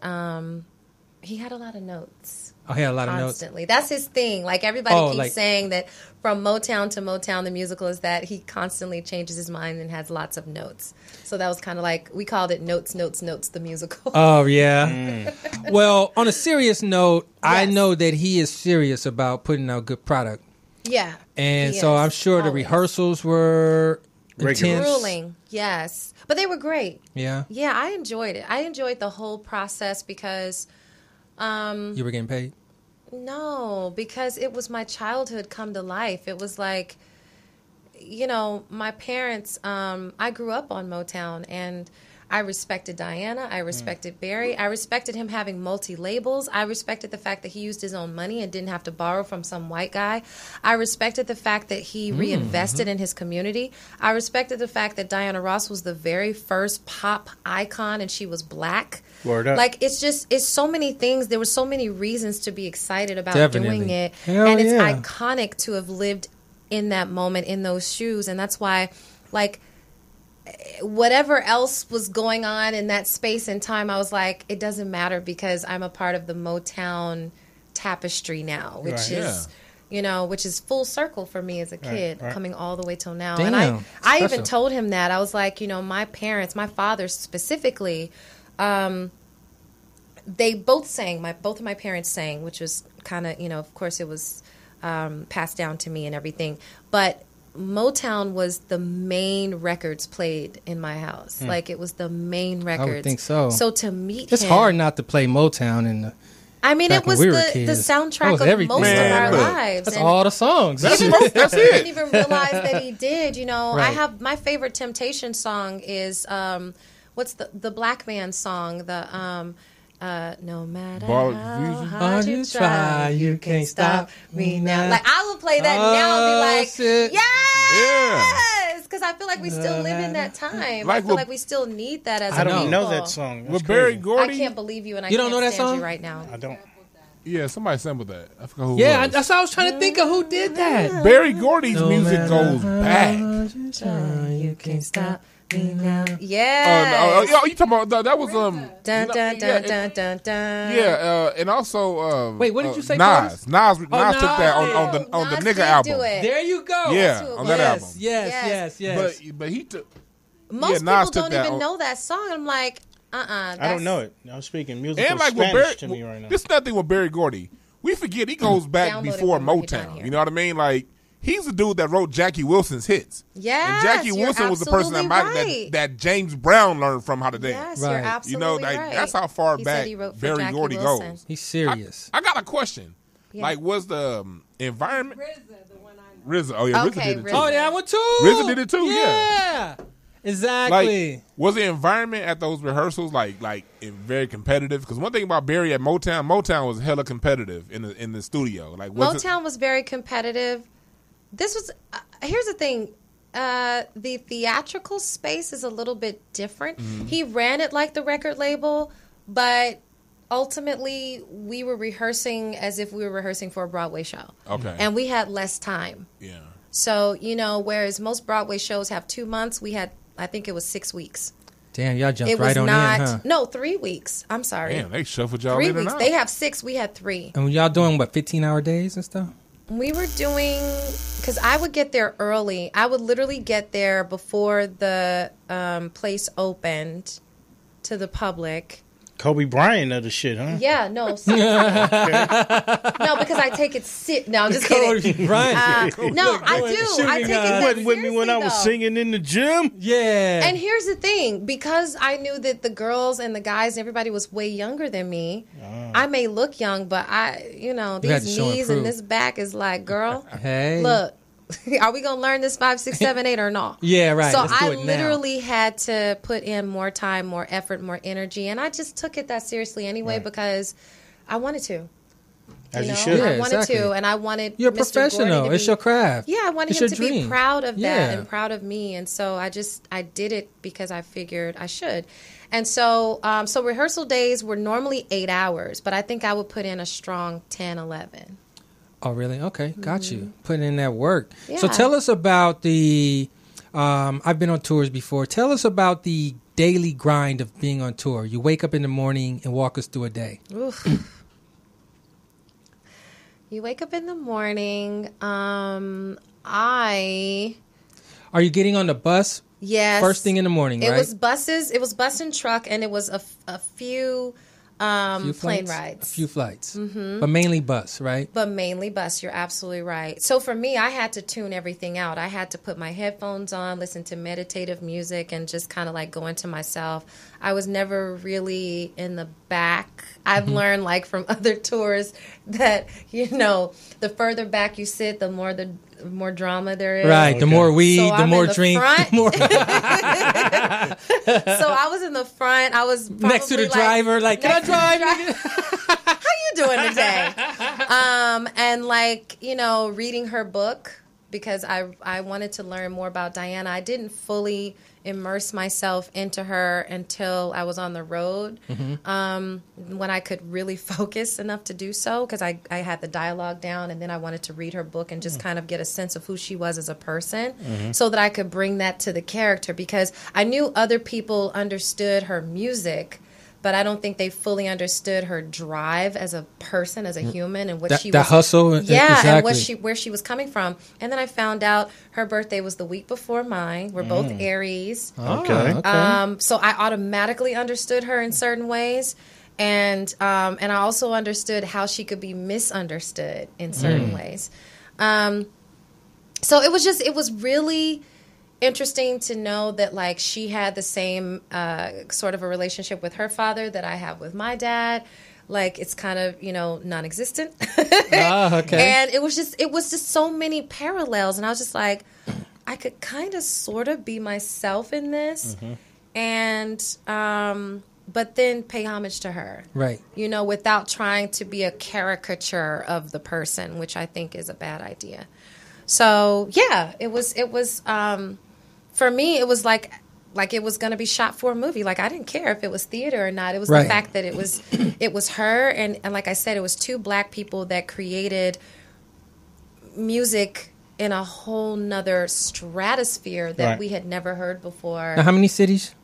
he had a lot of notes. Oh, he had a lot of notes. Constantly. That's his thing. Like everybody Oh, keeps like- saying that from Motown to Motown, the musical is that he constantly changes his mind and has lots of notes. So that was kind of like, we called it Notes, the musical. Oh, yeah. Well, on a serious note, I Yes. know that he is serious about putting out good product. Yeah. And he so is, I'm sure the always. rehearsals were intense. Grueling, yes. But they were great. Yeah. Yeah, I enjoyed it. I enjoyed the whole process because... You were getting paid? No, because it was my childhood come to life. It was like, my parents, I grew up on Motown and I respected Diana. I respected Barry. I respected him having multi-labels. I respected the fact that he used his own money and didn't have to borrow from some white guy. I respected the fact that he reinvested in his community. I respected the fact that Diana Ross was the very first pop icon and she was black. Word up. Like, it's so many things. There were so many reasons to be excited about Definitely. doing it. Hell and it's yeah. iconic to have lived in that moment, in those shoes. And that's why, like, whatever else was going on in that space and time, I was like, it doesn't matter because I'm a part of the Motown tapestry now, which Right. is, which is full circle for me as a kid, right. coming all the way till now. Damn, And I even special. told him that. I was like, my parents, my father specifically, they both sang. Both of my parents sang, which was kind of, of course, it was passed down to me and everything. But Motown was the main records played in my house. Like, it was the main records. think so. So to meet It's him, hard not to play Motown in the I mean, back it was when we were the kids. That soundtrack was of everything. most Man, of our look. lives. That's And all the songs. That's I it. didn't even realize that he did. I Right. have my favorite Temptation song is what's the Black Man song? The no matter Ball- how Hard hard you try, you can't stop me now. Like I will play that now and be like, shit. yes, because I feel like we still live in that time. Like I feel with- like we still need that as I a don't people. know that song. That's With Barry crazy. Gordy, I can't believe you, and I You don't can't know that stand song? you right now. I don't. yeah, somebody sampled that. I forgot who. Yeah, it was. that's what I was trying to think of who did that. Barry Gordy's music goes back. You can't stop me now. Yeah. You talking about that was Dun dun dun dun dun dun. yeah, and also Wait, what did you say, Nas took Nas that on did. the Nas nigga did album. do it. There you go. Yeah, Yes, on that yes, album. yes. But he took. Most Nas people took don't that even on- know that song. I'm like, I don't know it. I'm speaking musical And like with Spanish Barry, to me right now. this is nothing with Barry Gordy. We forget he goes back Download it before when we get done Motown. here. You know what I mean? Like he's the dude that wrote Jackie Wilson's hits. Yes, and Jackie Wilson was the person that James Brown learned from how to dance. Yes, you're absolutely right. That's how far back Barry Gordy goes. He's serious. I got a question. Yeah. Like, was the environment? RZA. Oh, Okay, RZA did it too. Oh, that one too. RZA did it too, yeah. Exactly. Like, was the environment at those rehearsals like very competitive? Because one thing about Barry at Motown was hella competitive in the studio. Like, Motown was very competitive. This was here's the thing. The theatrical space is a little bit different. Mm-hmm. He ran it like the record label, but ultimately we were rehearsing as if we were rehearsing for a Broadway show. Okay. And we had less time. Yeah. So, whereas most Broadway shows have 2 months, we had, I think it was 6 weeks. Damn, y'all jumped right on in, huh? No, 3 weeks. I'm sorry. Damn, they shuffled y'all 3 in weeks. and out. They have 6. We had 3. And y'all doing, 15-hour days and stuff? We were doing, because I would get there early. I would literally get there before the place opened to the public. Kobe Bryant of the shit, huh? Yeah, no. Seriously. No, because I take it No, I'm just kidding. Right. No, I do. I take it that Wasn't with me seriously, when I was though. singing in the gym. Yeah. And here's the thing, because I knew that the girls and the guys, everybody was way younger than me. I may look young, but these knees and this back is like, girl, hey, look, are we gonna learn this 5, 6, 7, 8 or not? Yeah, right. So Let's do I it literally had to put in more time, more effort, more energy, and I just took it that seriously anyway because I wanted to. As you should. I wanted to, and I wanted. You're a Mr. professional. Gordon to It's your craft. Yeah, I wanted it's him to dream. be proud of that Yeah. and proud of me, and so I did it because I figured I should. And so, so rehearsal days were normally 8 hours, but I think I would put in a strong 10, 11. Oh, really? Okay, got you. Putting in that work. Yeah. So tell us about the, I've been on tours before. Tell us about the daily grind of being on tour. You wake up in the morning and walk us through a day. Oof. You wake up in the morning. Are you getting on the bus? Yes. First thing in the morning, It right? was buses. It was bus and truck, and it was a few plane flights? rides. A few flights. Mm-hmm. But mainly bus, right? But mainly bus. You're absolutely right. So for me, I had to tune everything out. I had to put my headphones on, listen to meditative music, and just kind of like go into myself. I was never really in the back. I've learned like from other tours that, the further back you sit, the more drama there is. Right. Okay. The more weed, so the I'm more in the drink. front. The more So I was in the front. I was next to the driver, like, can I drive? How you doing today? And reading her book because I wanted to learn more about Diana. I didn't fully immerse myself into her until I was on the road, when I could really focus enough to do so, because I had the dialogue down, and then I wanted to read her book and just kind of get a sense of who she was as a person, so that I could bring that to the character, because I knew other people understood her music, but I don't think they fully understood her drive as a person, as a human, and what she was. The hustle, yeah, exactly. And where she was coming from. And then I found out her birthday was the week before mine. We're both Aries. Okay. So I automatically understood her in certain ways. And I also understood how she could be misunderstood in certain ways. So it was really interesting to know that like she had the same sort of a relationship with her father that I have with my dad. Like it's kind of non-existent. Okay. And it was just so many parallels, and I was just like, I could kind of sort of be myself in this, and but then pay homage to her, right? Without trying to be a caricature of the person, which I think is a bad idea. So yeah, it was. For me, it was like it was going to be shot for a movie. Like I didn't care if it was theater or not. It was the fact that it was her, and like I said, it was two black people that created music in a whole nother stratosphere that we had never heard before. Now, how many cities?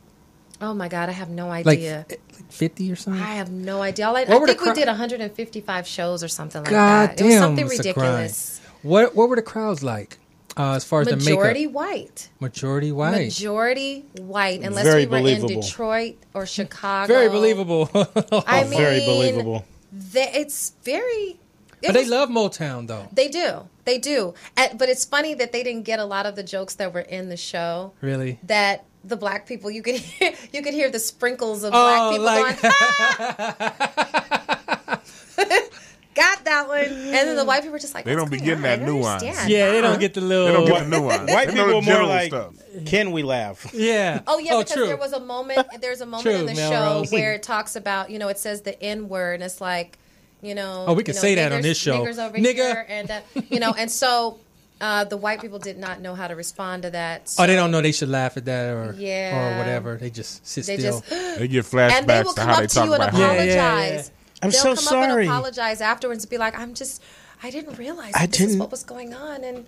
Oh my God, I have no idea. Like 50 or something? I have no idea. I think we did 155 shows or something like that. Damn, it was something it's ridiculous. What were the crowds like? As far as the makeup? Majority white. Majority white. Majority white, unless Very we were believable. in Detroit or Chicago. Very believable. I mean, very believable. It's very But they love Motown, though. They do. They do. But it's funny that they didn't get a lot of the jokes that were in the show. Really? That the black people, you could hear the sprinkles of black people going, got that one. And then the white people were just like, they don't be getting that nuance. Yeah, they don't get the little. They don't get the nuance. White people are more like, stuff. can we laugh? Yeah. Oh, yeah, because true. There's a moment in the show where it talks about, it says the N word, and it's like, we can say that on this show. Niggers over here, and, and so the white people did not know how to respond to that. So. Oh, they don't know they should laugh at that or whatever. They just sit still. They get flashbacks and they will to come how up they to talk you and about apologize. I'm They'll so come sorry. up and apologize afterwards and be like, I didn't realize this is what was going on, and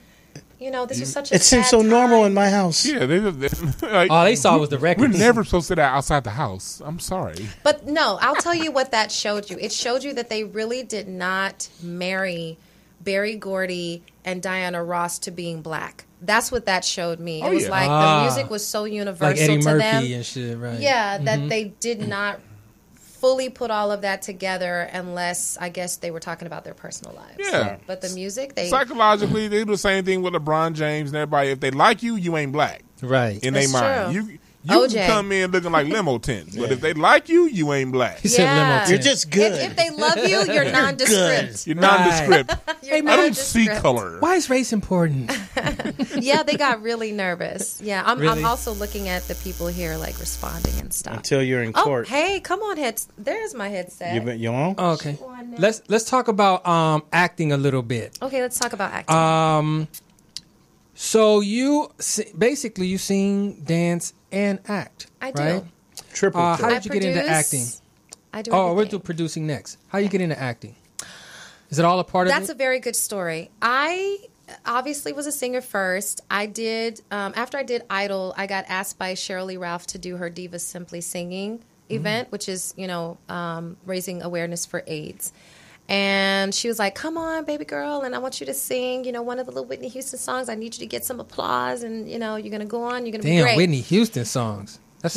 this was such a It seems sad so time. normal in my house. Yeah, like, all they saw was the record. We're never supposed to sit outside the house. I'm sorry. But no, I'll tell you what that showed you. It showed you that they really did not marry Berry Gordy and Diana Ross to being black. That's what that showed me. It was like the music was so universal like Eddie to Murphy them. and shit, right? Yeah, that they did not fully put all of that together unless, I guess, they were talking about their personal lives. Yeah. But the music, they... Psychologically, they do the same thing with LeBron James and everybody. If they like you, you ain't black. Right. In their mind. True. You OJ. can come in looking like limo tint, but if they like you, you ain't black. He said limo You're tint. just good. If they love you, you're nondescript. You're nondescript. You're I don't see nondescript. color. Why is race important? Yeah, they got really nervous. Yeah, I'm Really? also looking at the people here, like, responding and stuff. Until you're in Oh, court. hey, come on, there's my headset. You on? Oh, okay. on now. Let's talk about acting a little bit. Okay, let's talk about acting. So you basically you sing, dance, and act. I do. Right? Triple How threat. did you get into acting? I do. Oh, we're everything. doing producing next. How you get into acting? Is it all a part of That's it? a very good story. I obviously was a singer first. I did, after I did Idol, I got asked by Cheryl Lee Ralph to do her Divas Simply Singing event, which is, raising awareness for AIDS. And she was like, come on, baby girl, and I want you to sing, one of the little Whitney Houston songs. I need you to get some applause, and, you're going to go on. You're going to be great. Damn, Whitney Houston songs. That's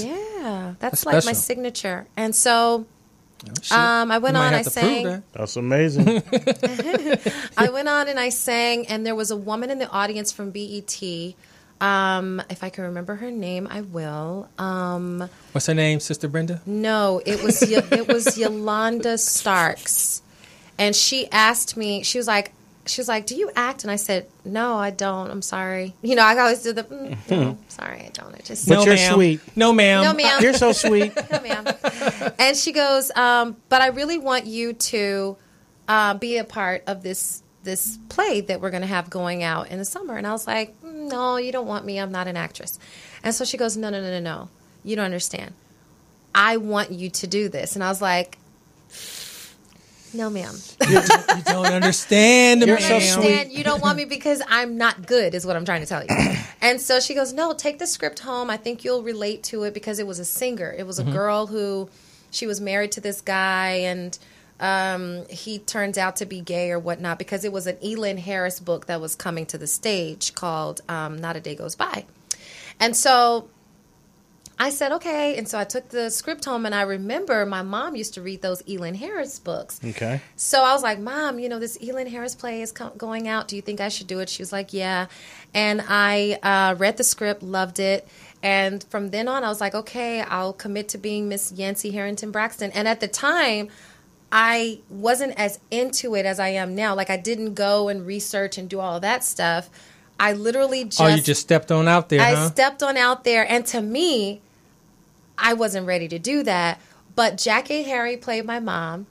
That's like my special. signature. And so shit. I went You might on, I have to prove sang. that. That's amazing. I went on and I sang, and there was a woman in the audience from BET. If I can remember her name, I will. What's her name, Sister Brenda? No, it was Yolanda Starks, and she asked me. She was like, "Do you act?" And I said, "No, I don't. I'm sorry." I always do the. No, sorry, I don't. I just. But you're ma'am. sweet. No, ma'am. No, ma'am. You're so sweet. No, ma'am. And she goes, but I really want you to be a part of this play that we're going to have going out in the summer. And I was like, no, you don't want me. I'm not an actress. And so she goes, no. You don't understand. I want you to do this. And I was like, no, ma'am. You don't understand, You're ma'am. so sweet. You don't want me because I'm not good, is what I'm trying to tell you. And so she goes, no, take the script home. I think you'll relate to it because it was a singer. It was a girl who, she was married to this guy, and he turns out to be gay or whatnot, because it was an Elin Harris book that was coming to the stage called Not a Day Goes By. And so I said, okay. And so I took the script home, and I remember my mom used to read those Elin Harris books. Okay. So I was like, Mom, this Elin Harris play is going out. Do you think I should do it? She was like, yeah. And I read the script, loved it. And from then on, I was like, okay, I'll commit to being Miss Yancey Harrington Braxton. And at the time, I wasn't as into it as I am now. Like, I didn't go and research and do all of that stuff. I literally just... Oh, you just stepped on out there, I stepped on out there. And to me, I wasn't ready to do that. But Jackie Harry played my mom.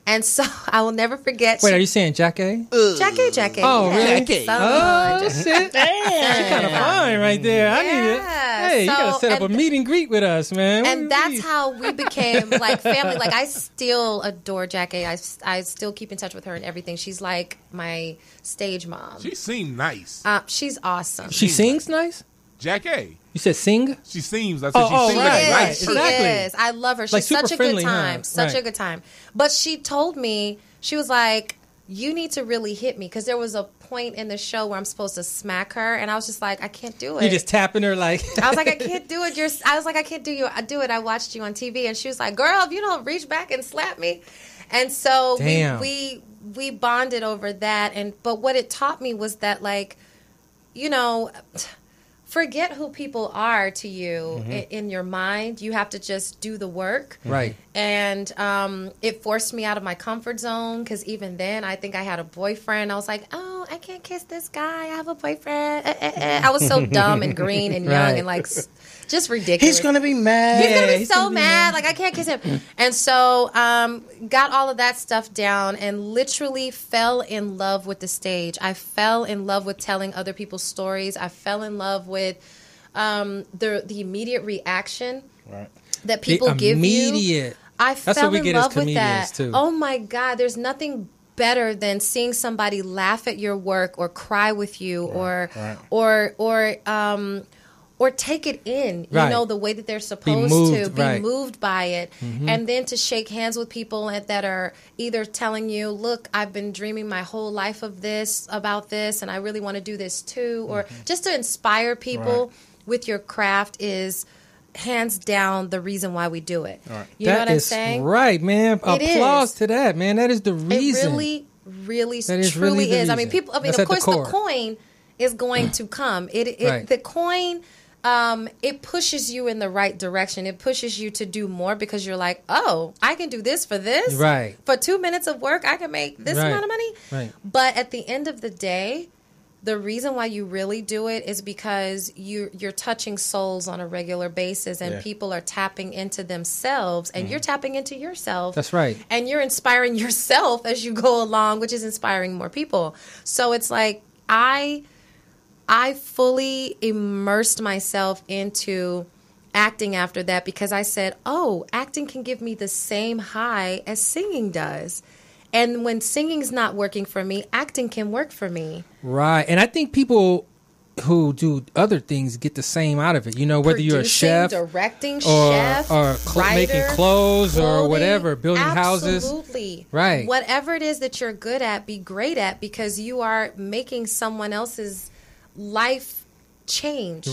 And so I will never forget. Wait, are you saying Jackie? Jackie. Oh, yeah. really? Jackie. Oh, shit. She's kind of fine right there. I need it. Yeah. Hey, you got to So- set up a meet and greet with us, man. And that's how we became like family. Like, I still adore Jackie. I still keep in touch with her and everything. She's like my stage mom. She seemed nice. She's awesome. She sings nice? Jackie. You said sing? She seems. I said she Oh, seems right, like a right. nice She person. Exactly. is. I love her. She's Like, super such a friendly, good time. huh? Such a Right. good time. But she told me, she was like, you need to really hit me, because there was a point in the show where I'm supposed to smack her, and I was just like, I can't do it. You just tapping her like... I was like, I can't do it. I was like, I can't do it. I watched you on TV. And she was like, girl, if you don't reach back and slap me. And so Damn. we we bonded over that. But what it taught me was that, like, you know, forget who people are to you in your mind. You have to just do the work. Right. And it forced me out of my comfort zone, because even then I think I had a boyfriend. I was like, oh, I can't kiss this guy. I have a boyfriend. I was so dumb and green and young and like just ridiculous. He's going to be mad. He's going to be so mad. Like, I can't kiss him. And so got all of that stuff down and literally fell in love with the stage. I fell in love with telling other people's stories. I fell in love with the immediate reaction that people give you. I fell in love with that. Too. Oh my God, there's nothing better than seeing somebody laugh at your work or cry with you or take it in, you know, the way that they're supposed to be moved by it. And then to shake hands with people that are either telling you, look, I've been dreaming my whole life about this, and I really want to do this too. Or just to inspire people with your craft is hands down the reason why we do it. You know what I'm saying? Right, man. Applause to that, man. That is the reason. It really, truly is. I mean, people. I mean, of course, the coin is going to come. The coin. It pushes you in the right direction. It pushes you to do more because you're like, oh, I can do this for this. Right. For 2 minutes of work, I can make this amount of money. Right. But at the end of the day, the reason why you really do it is because you're touching souls on a regular basis, and people are tapping into themselves, and you're tapping into yourself. That's right. And you're inspiring yourself as you go along, which is inspiring more people. So it's like I fully immersed myself into acting after that, because I said, oh, acting can give me the same high as singing does. And when singing's not working for me, acting can work for me. Right. And I think people who do other things get the same out of it. You know, whether you're a chef, directing, or writer, making clothes or whatever, building houses. Absolutely. Right. Whatever it is that you're good at, be great at, because you are making someone else's life change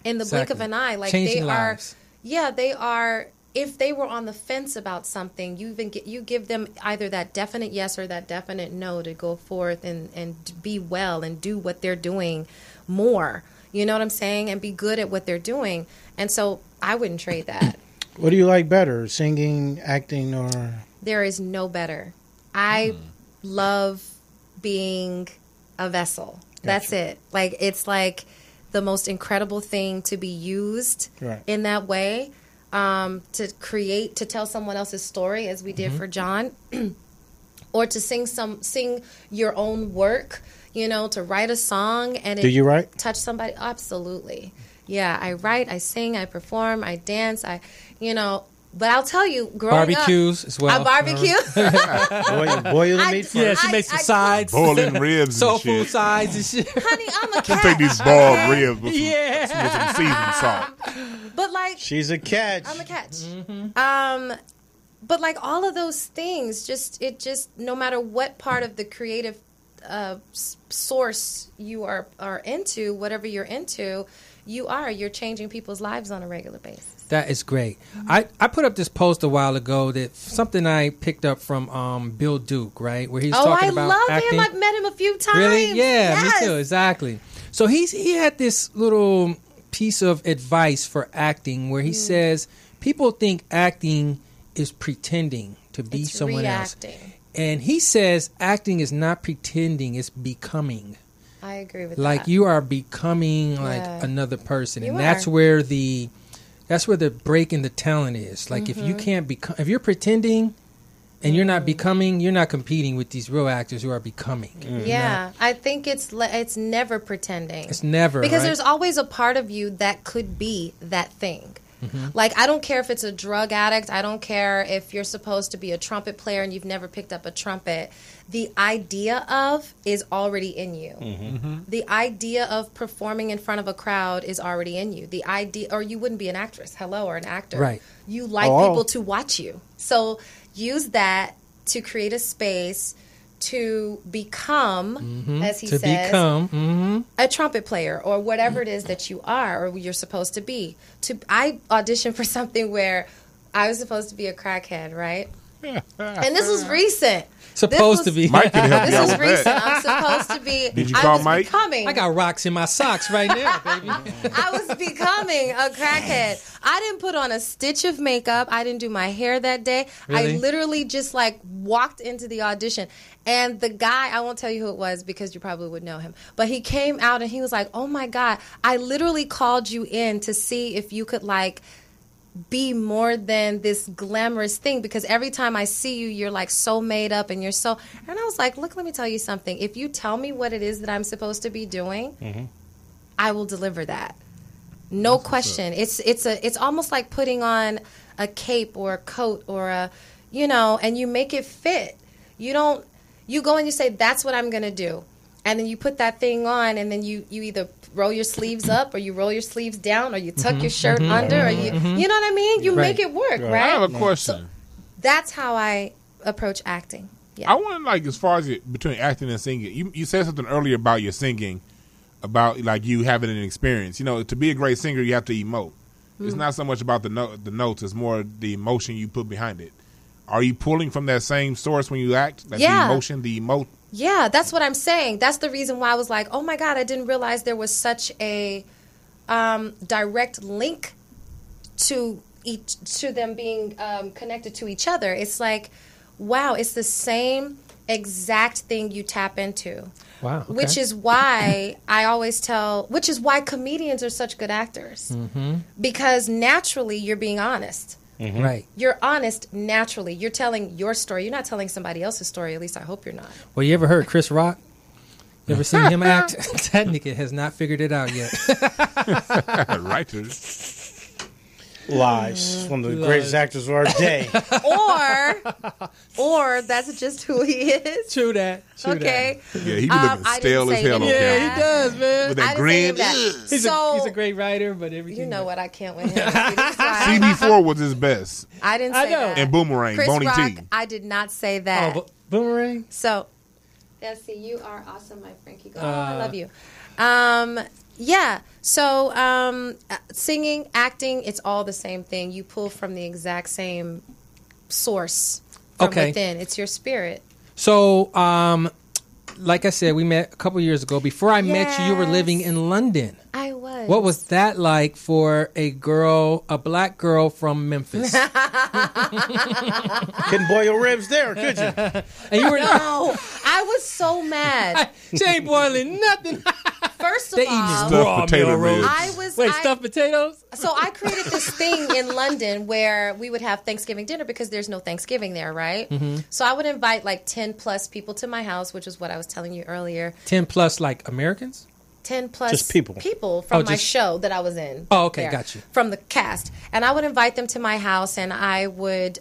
in the blink of an eye. Like, changing they lives. they are. If they were on the fence about something, you give them either that definite yes or that definite no to go forth and be well and do what they're doing more. You know what I'm saying? And be good at what they're doing. And so I wouldn't trade that. What do you like better, singing, acting, or? There is no better. I love being a vessel. That's it. Like, it's like the most incredible thing to be used in that way. To tell someone else's story, as we did for John, or to sing your own work, you know, to write a song and do you write? Touch somebody. Absolutely. Yeah, I write, I sing, I perform, I dance, but I'll tell you, growing barbecues up, as well. I barbecue. Boil the meat for she makes some sides. Boiling ribs soul and shit. food sides and shit. Honey, I'm a cat. She'll take these boiled ribs with some seasoned salt. But like, she's a catch. I'm a catch. But like, all of those things, just no matter what part of the creative source you are into, whatever you're into, you're changing people's lives on a regular basis. That is great. I put up this post a while ago that something I picked up from Bill Duke, right? Where he's talking about acting. I love him. I've met him a few times. Really? Yeah, yes. Me too. Exactly. So he had this little piece of advice for acting where he says people think acting is pretending to be someone reacting. Else. And he says acting is not pretending, it's becoming. I agree with that. Like, you are becoming like another person. And that's where the break in the talent is. Like, if you can't become, if you're pretending and you're not becoming, you're not competing with these real actors who are becoming. Yeah, I think it's never pretending. It's never, because right? there's always a part of you that could be that thing. Like, I don't care if it's a drug addict. I don't care if you're supposed to be a trumpet player and you've never picked up a trumpet. The idea of is already in you. The idea of performing in front of a crowd is already in you. The idea, or you wouldn't be an actress, or an actor. Right. You like people to watch you. So use that to create a space to become, as he says, a trumpet player or whatever it is that you are or you're supposed to be. I auditioned for something where I was supposed to be a crackhead, right? And this was recent. Supposed to be. Mike can help you out This was with recent. that. I'm supposed to be. Did you call Mike? I got rocks in my socks right now, baby. I was becoming a crackhead. I didn't put on a stitch of makeup. I didn't do my hair that day. Really? I literally just like walked into the audition. And the guy, I won't tell you who it was because you probably would know him, but he came out and he was like, oh my God, I literally called you in to see if you could like be more than this glamorous thing, because every time I see you, you're like so made up and you're so, and I was like, look, let me tell you something. If you tell me what it is that I'm supposed to be doing, I will deliver that. No question. It's almost like putting on a cape or a coat or a, and you make it fit. You go and you say, that's what I'm going to do. And then you put that thing on, and then you either roll your sleeves up or you roll your sleeves down or you tuck your shirt under or you know what I mean? You make it work, right? I have a question. So that's how I approach acting. Yeah. I want to, like, as far as between acting and singing, you said something earlier about your singing, about like you having an experience. To be a great singer, you have to emote. It's not so much about the notes; it's more the emotion you put behind it. Are you pulling from that same source when you act? Like the emotion, the emote. Yeah, that's what I'm saying. That's the reason why I was like, oh my God, I didn't realize there was such a direct link to them being connected to each other. It's like, wow, it's the same exact thing you tap into. Wow. Okay. Which is why which is why comedians are such good actors. Because naturally you're being honest. Right. You're honest naturally. You're telling your story. You're not telling somebody else's story. At least I hope you're not. Well, you ever heard Chris Rock? You ever seen him act? That nigga has not figured it out yet. Writers. Lies. One of the greatest actors of our day. or that's just who he is. True that. Okay. Yeah, he be looking stale as hell on camera. Yeah, he does, man. With that grin. He's a great writer, but everything. You know what? I can't win him. See, CB4 was his best. I didn't say that. And Boomerang, Chris Boney Rock, T. I did not say that. Oh, Boomerang? So, yeah, see, you are awesome, my Frankie. I love you. Yeah. So, singing, acting, it's all the same thing. You pull from the exact same source from within. It's your spirit. So, like I said, we met a couple years ago. Before I met you were living in London. I was. What was that like for a black girl from Memphis? Couldn't boil your ribs there, could you? And you were No, I was so mad. She ain't boiling nothing. First of They eating all, Stuffed potato ribs. Stuffed potatoes? So I created this thing in London where we would have Thanksgiving dinner because there's no Thanksgiving there, right? So I would invite like 10 plus people to my house, which is what I was telling you earlier. 10 plus like Americans? 10 plus Just people from my show that I was in. Oh, okay, got you. From the cast. And I would invite them to my house and I would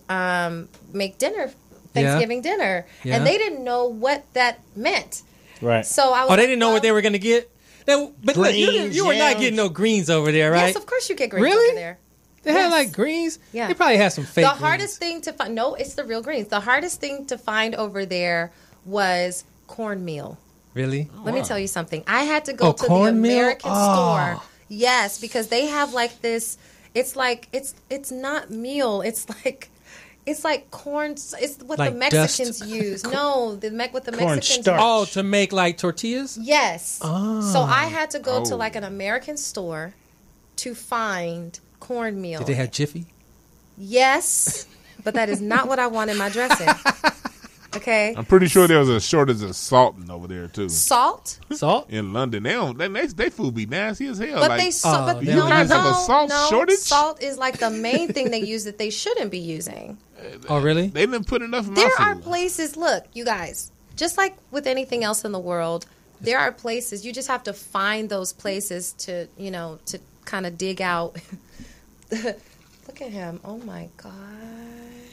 make dinner, Thanksgiving dinner. Yeah. And they didn't know what that meant. Right. So I was they didn't know what they were going to get? But look, you were not yams. getting no greens over there, right? Yes, of course you get greens Really? over there. They had like greens? Yeah. They probably had some fake The greens. hardest thing to find, no, it's the real greens. The hardest thing to find over there was cornmeal. Really? Let me tell you something. I had to go to the cornmeal? American store. Yes, because they have like this. It's like it's not meal. It's like corn. It's what Like the Mexicans use. No, what the Corn Mexicans. starch. Oh, to make like tortillas? Yes. Oh. So I had to go to like an American store to find cornmeal. Did they have Jiffy? Yes, but that is not what I want in my dressing. Okay. I'm pretty sure there was a shortage of salt over there too. Salt? In London, they food be nasty as hell. But like, but you guys have a salt shortage? Salt is like the main thing they use that they shouldn't be using. Oh, really? They didn't put enough in my There food. are places, look, you guys, just like with anything else in the world, there are places, you just have to find those places to kind of dig out. Look at him. Oh my God.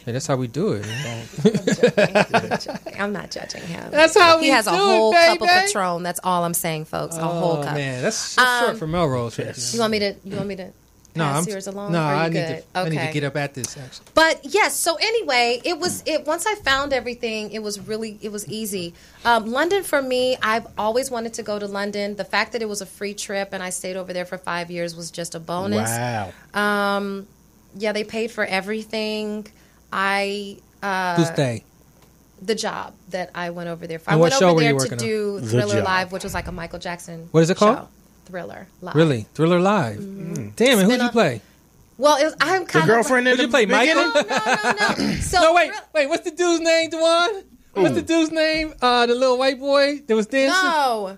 Hey, that's how we do it. I'm not judging him. That's how he has a do whole it, cup of baby. Patron. That's all I'm saying, folks. A whole cup. Man, that's short for Melrose. Yes. You want me to No, pass yours along? No, Or you I good? need to Okay. get up at this actually. But yes, so anyway, once I found everything, it was easy. London for me, I've always wanted to go to London. The fact that it was a free trip and I stayed over there for 5 years was just a bonus. Wow. Yeah, they paid for everything. I Who's they? The job that I went over there for. I And what went show over were you there to working on? do The Thriller Job. Live, which was like a Michael Jackson. What is it called? show. Thriller Live. Really? Thriller Live. Damn, and who'd you play? Well, I'm The kind girlfriend in Who'd you play, Michael? No. So No, wait. What's the dude's name, Dewan? What's the dude's name? The little white boy that was dancing? No.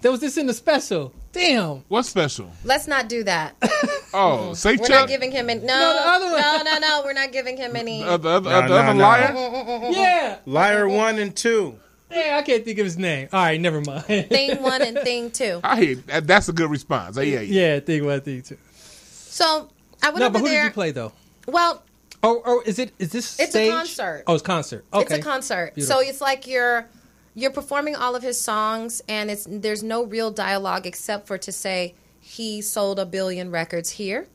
There was this in the special. Damn. What's special? Let's not do that. Oh, Safe We're Chuck? not giving him any. No, the other one. No. We're not giving him any. The other no. liar? Yeah. Liar 1 and 2. Yeah, I can't think of his name. All right, never mind. Thing 1 and thing 2. I hear that's a good response. Yeah. Yeah, thing 1, thing 2. So I went No, over but who there. did you play though? Well, Oh, is this it's stage? a concert. Oh, it's concert. Okay. It's a concert. Beautiful. So it's like you're performing all of his songs, and there's no real dialogue except for to say he sold 1 billion records here.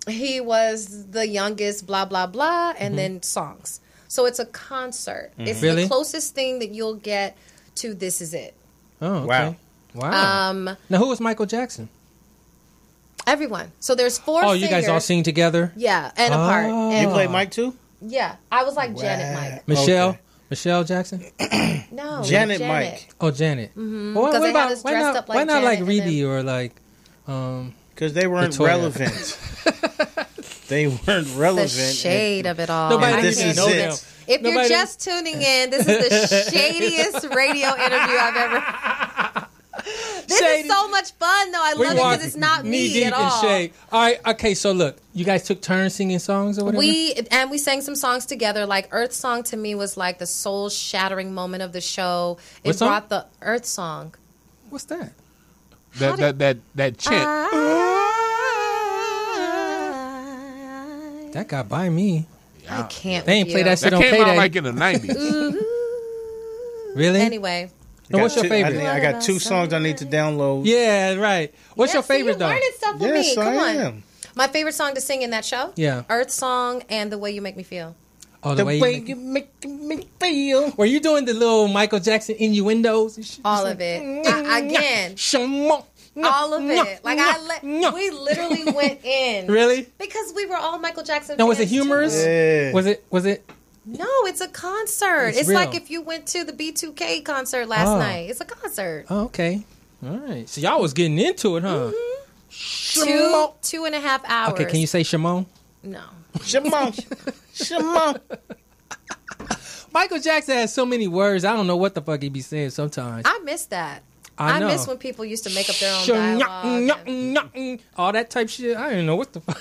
He was the youngest, blah blah blah, and then songs. So it's a concert. It's Really? the closest thing that you'll get to This Is It. Oh, okay. Wow. Now, who was Michael Jackson? Everyone. So there's 4 Oh, singers. you guys all sing together? Yeah, and apart. Oh. And You play Mike too? Yeah, I was like Janet Mike. Michelle? Okay. Michelle Jackson? No, Janet Mike. Oh, Janet. Mm-hmm. Well, 'Cause they had us dressed up like why not like Janet and Reedy or like Because they weren't Latoya. relevant. They weren't relevant. The shade of it all. Nobody I This can't is even- it. If you're Nobody- just tuning in, this is the shadiest radio interview I've ever. This Shady. is so much fun, though. I love it because it's not knee me deep at all. in shade. All right, okay, so look, you guys took turns singing songs or whatever? We sang some songs together. Like Earth Song to me was like the soul shattering moment of the show. It What song? brought the Earth Song. What's that? That chant. That got by me. I can't. They ain't with play you. that shit That on came Payday. out like in the 90s. Really? Anyway, Now, what's your I favorite? got 2 songs I need to download. Yeah, right. What's your Yeah, see, favorite you're though? learning stuff with Yes, me. I Come on. am. My favorite song to sing in that show? Yeah. Earth Song and The Way You Make Me Feel. Oh, The way you you make me feel. Were you doing the little Michael Jackson innuendos and shit? All of it. Again, Shamo. all of it. Like we literally went in. Really? Because we were all Michael Jackson Now, was it fans, too. humorous? Yeah. Was it? No, it's a concert. It's It's real. like if you went to the B2K concert last Oh. night. It's a concert. Oh, okay. All right. So y'all was getting into it, huh? Mm-hmm. 2.5 hours. Okay, can you say Shimon? No. Shimon. Shimon. Michael Jackson has so many words. I don't know what the fuck he be saying sometimes. I miss that. I know. miss when people used to make up their own dialogue. and- All that type shit. I didn't know what the fuck.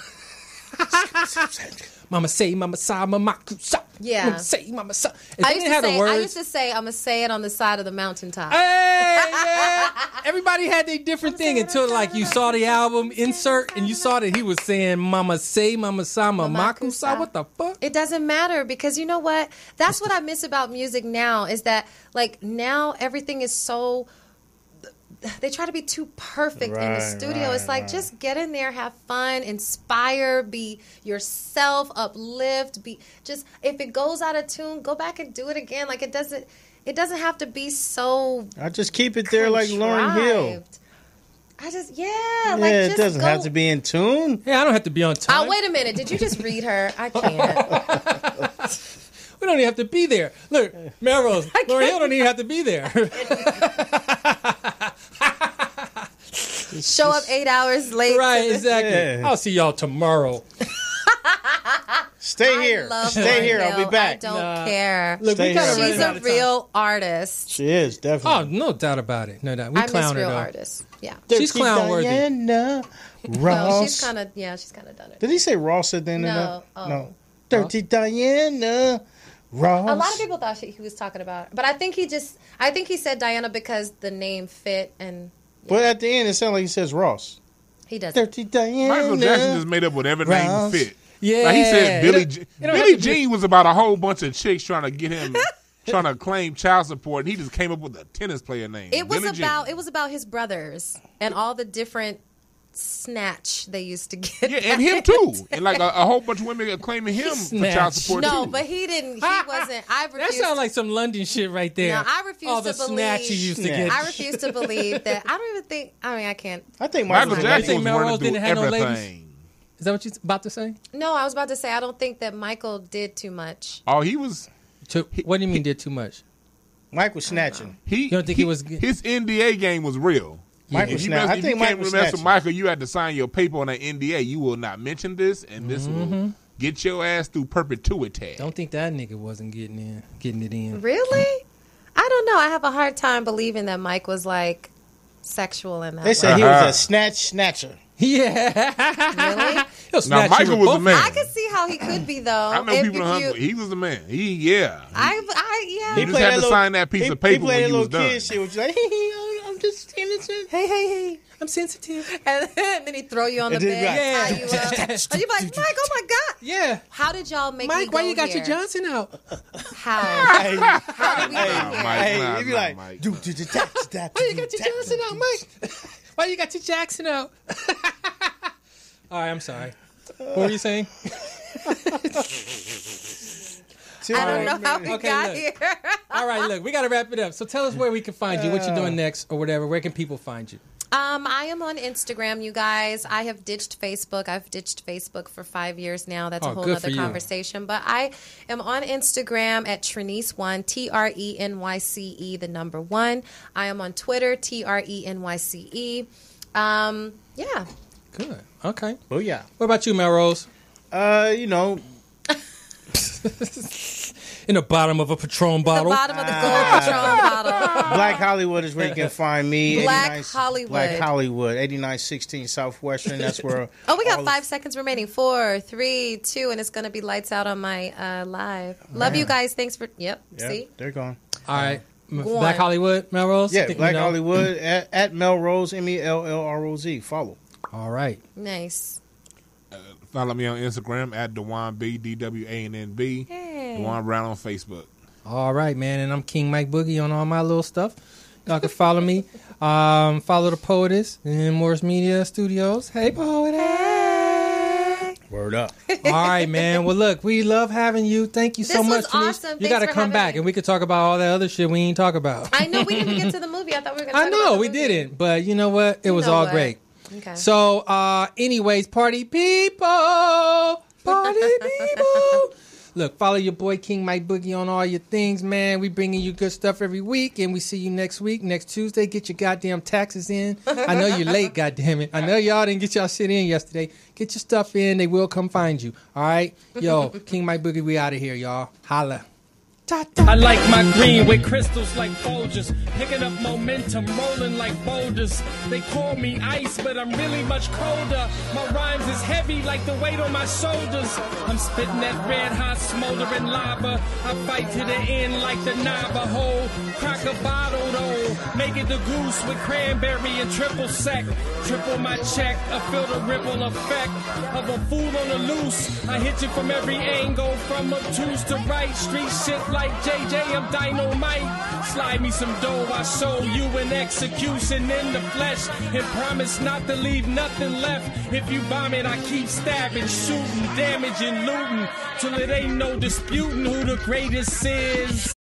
Mama say, mama sa, mama kusa. Yeah. Mama say, mama sa. If I they used, didn't have to the say, words. I used to say, I'm going to say it on the side of the mountaintop. Hey, yeah. Everybody had their different thing until like you saw the album insert and you saw that he was saying mama say, mama sa, mama kusa. What the fuck? It doesn't matter because you know what? That's what I miss about music now is that like now everything is so they try to be too perfect in the studio. It's like just get in there, have fun, inspire, be yourself, uplift, be just if it goes out of tune, go back and do it again. Like it doesn't have to be so I just keep it there like Lauryn Hill. contrived. I just like Yeah, just it doesn't have go- to be in tune. Yeah, I don't have to be on time. Oh, wait a minute. Did you just read her? I can't. We don't even have to be there. Look, Melrose, Lauryn Hill don't even have to be there. Show up 8 hours late. Right, exactly. Yeah. I'll see y'all tomorrow. Stay here. Love Stay here. Lauryn I'll be Hill. back. I don't care. Look, Stay we kind here. of She's a real artist. She is, Oh, definitely. no doubt about it. No doubt. We I miss clown her real though. artists. Yeah. She's clown worthy. Diana Ross. Well, she's kind of done it. Did he say Ross at the end No. of that? Oh. No. Dirty Diana Ross. A lot of people thought he was talking about, but I think he said Diana because the name fit, and But at the end, it sounds like he says Ross. he doesn't. Dirty Diana. Michael Jackson just made up whatever name Ross. fit. Yeah. Like he said Billie It Jean. don't have Billie to be- Jean was about a whole bunch of chicks trying to get him, trying to claim child support, and he just came up with a tennis player name. It was Billie about Jean. his brothers and all the different snatch they used to get. Yeah, and him too. And like a whole bunch of women are claiming him for child Snatch. support No, too. but he didn't. He wasn't. I That refuse. sounds like some London shit right there. No, I refuse All the to believe. snatch you used to get. I refuse to believe that. I don't even think. I mean, I can't. I think Michael Michael Jackson think was Melrose wanting to do didn't have no ladies? everything. Is that what you're about to say? No, I was about to say I don't think that Michael did too much. Oh, he was. What do you mean did too much? Mike was snatching. You don't think he was? His NDA game was real. Mike was snatching. I think Mike was snatching. Michael, you had to sign your paper on an NDA. You will not mention this, and this will get your ass through perpetuity. Don't think that nigga wasn't getting it in. Really? I don't know. I have a hard time believing that Mike was like sexual in that. They said he was a snatcher. Yeah. Really? Now Michael was the man. I can see how he could be though. I know people in Huntsville. He was the man. Yeah. He just had to sign that piece of paper when he was done. Kid shit, was like, I'm just innocent. Hey, I'm sensitive. And then he throw you on the bed, tie you up. And you be like, Mike, oh my God. Yeah. How did y'all make Mike, me go why you got here? your Johnson out? How? How did we get here? Hey, you be like, why you got your Johnson out, Mike? Why you got your Jackson out? All right, I'm sorry. What were you saying? I don't know how we got look. here. All right, look, we got to wrap it up. So tell us where we can find you, what you're doing next, or whatever. Where can people find you? I am on Instagram, you guys. I have ditched Facebook. I've ditched Facebook for 5 years now. That's a whole other conversation. But I am on Instagram at Trenice1, TRENYCE, the number 1. I am on Twitter, TRENYCE. Yeah. Good. Okay. Oh, yeah. What about you, Melrose? You know. In the bottom of a Patron bottle. The bottom of the gold Patron bottle. Black Hollywood is where you can find me. Black Hollywood. Black Hollywood, 8916 Southwestern. That's where. Oh, we got 5 seconds remaining. 4, 3, 2, and it's going to be lights out on my live. Love you guys. Thanks for. Yep. See? They're gone. All right. Black Hollywood, Melrose? Yeah, Black Hollywood at Melrose, MELLROZ. Follow. All right. Nice. Follow me on Instagram at DeWanB, DWANNB. Hey. DeWan Brown on Facebook. All right, man. And I'm King Mike Boogie on all my little stuff. Y'all can follow me. Follow the Poetess in Morris Media Studios. Hey, Poetess. Hey. Word up. All right, man. Well, look, we love having you. Thank you so much. This was awesome. You got to come back, and we could talk about all that other shit we ain't talk about. I know we didn't get to the movie. I thought we were going to talk about I know, the we movie. didn't. But you know what? It was all great. Okay. So, anyways, party people. Look, follow your boy King Mike Boogie on all your things, man. We bringing you good stuff every week, and we see you next week, next Tuesday. Get your goddamn taxes in. I know you're late, goddamn it. I know y'all didn't get y'all shit in yesterday. Get your stuff in. They will come find you. All right? Yo, King Mike Boogie, we out of here, y'all. Holla. I like my green with crystals like Folgers, picking up momentum, rolling like boulders. They call me ice, but I'm really much colder. My rhymes is heavy like the weight on my shoulders. I'm spitting that red hot smoldering lava. I fight to the end like the Navajo. Crack a bottle though, make it the goose with cranberry and triple sec. Triple my check, I feel the ripple effect of a fool on the loose. I hit you from every angle, from obtuse to right, street shit like JJ, I'm dynamite. Slide me some dough, I show you an execution in the flesh, and promise not to leave nothing left. If you bomb it, I keep stabbing, shooting, damaging, looting, till it ain't no disputing who the greatest is.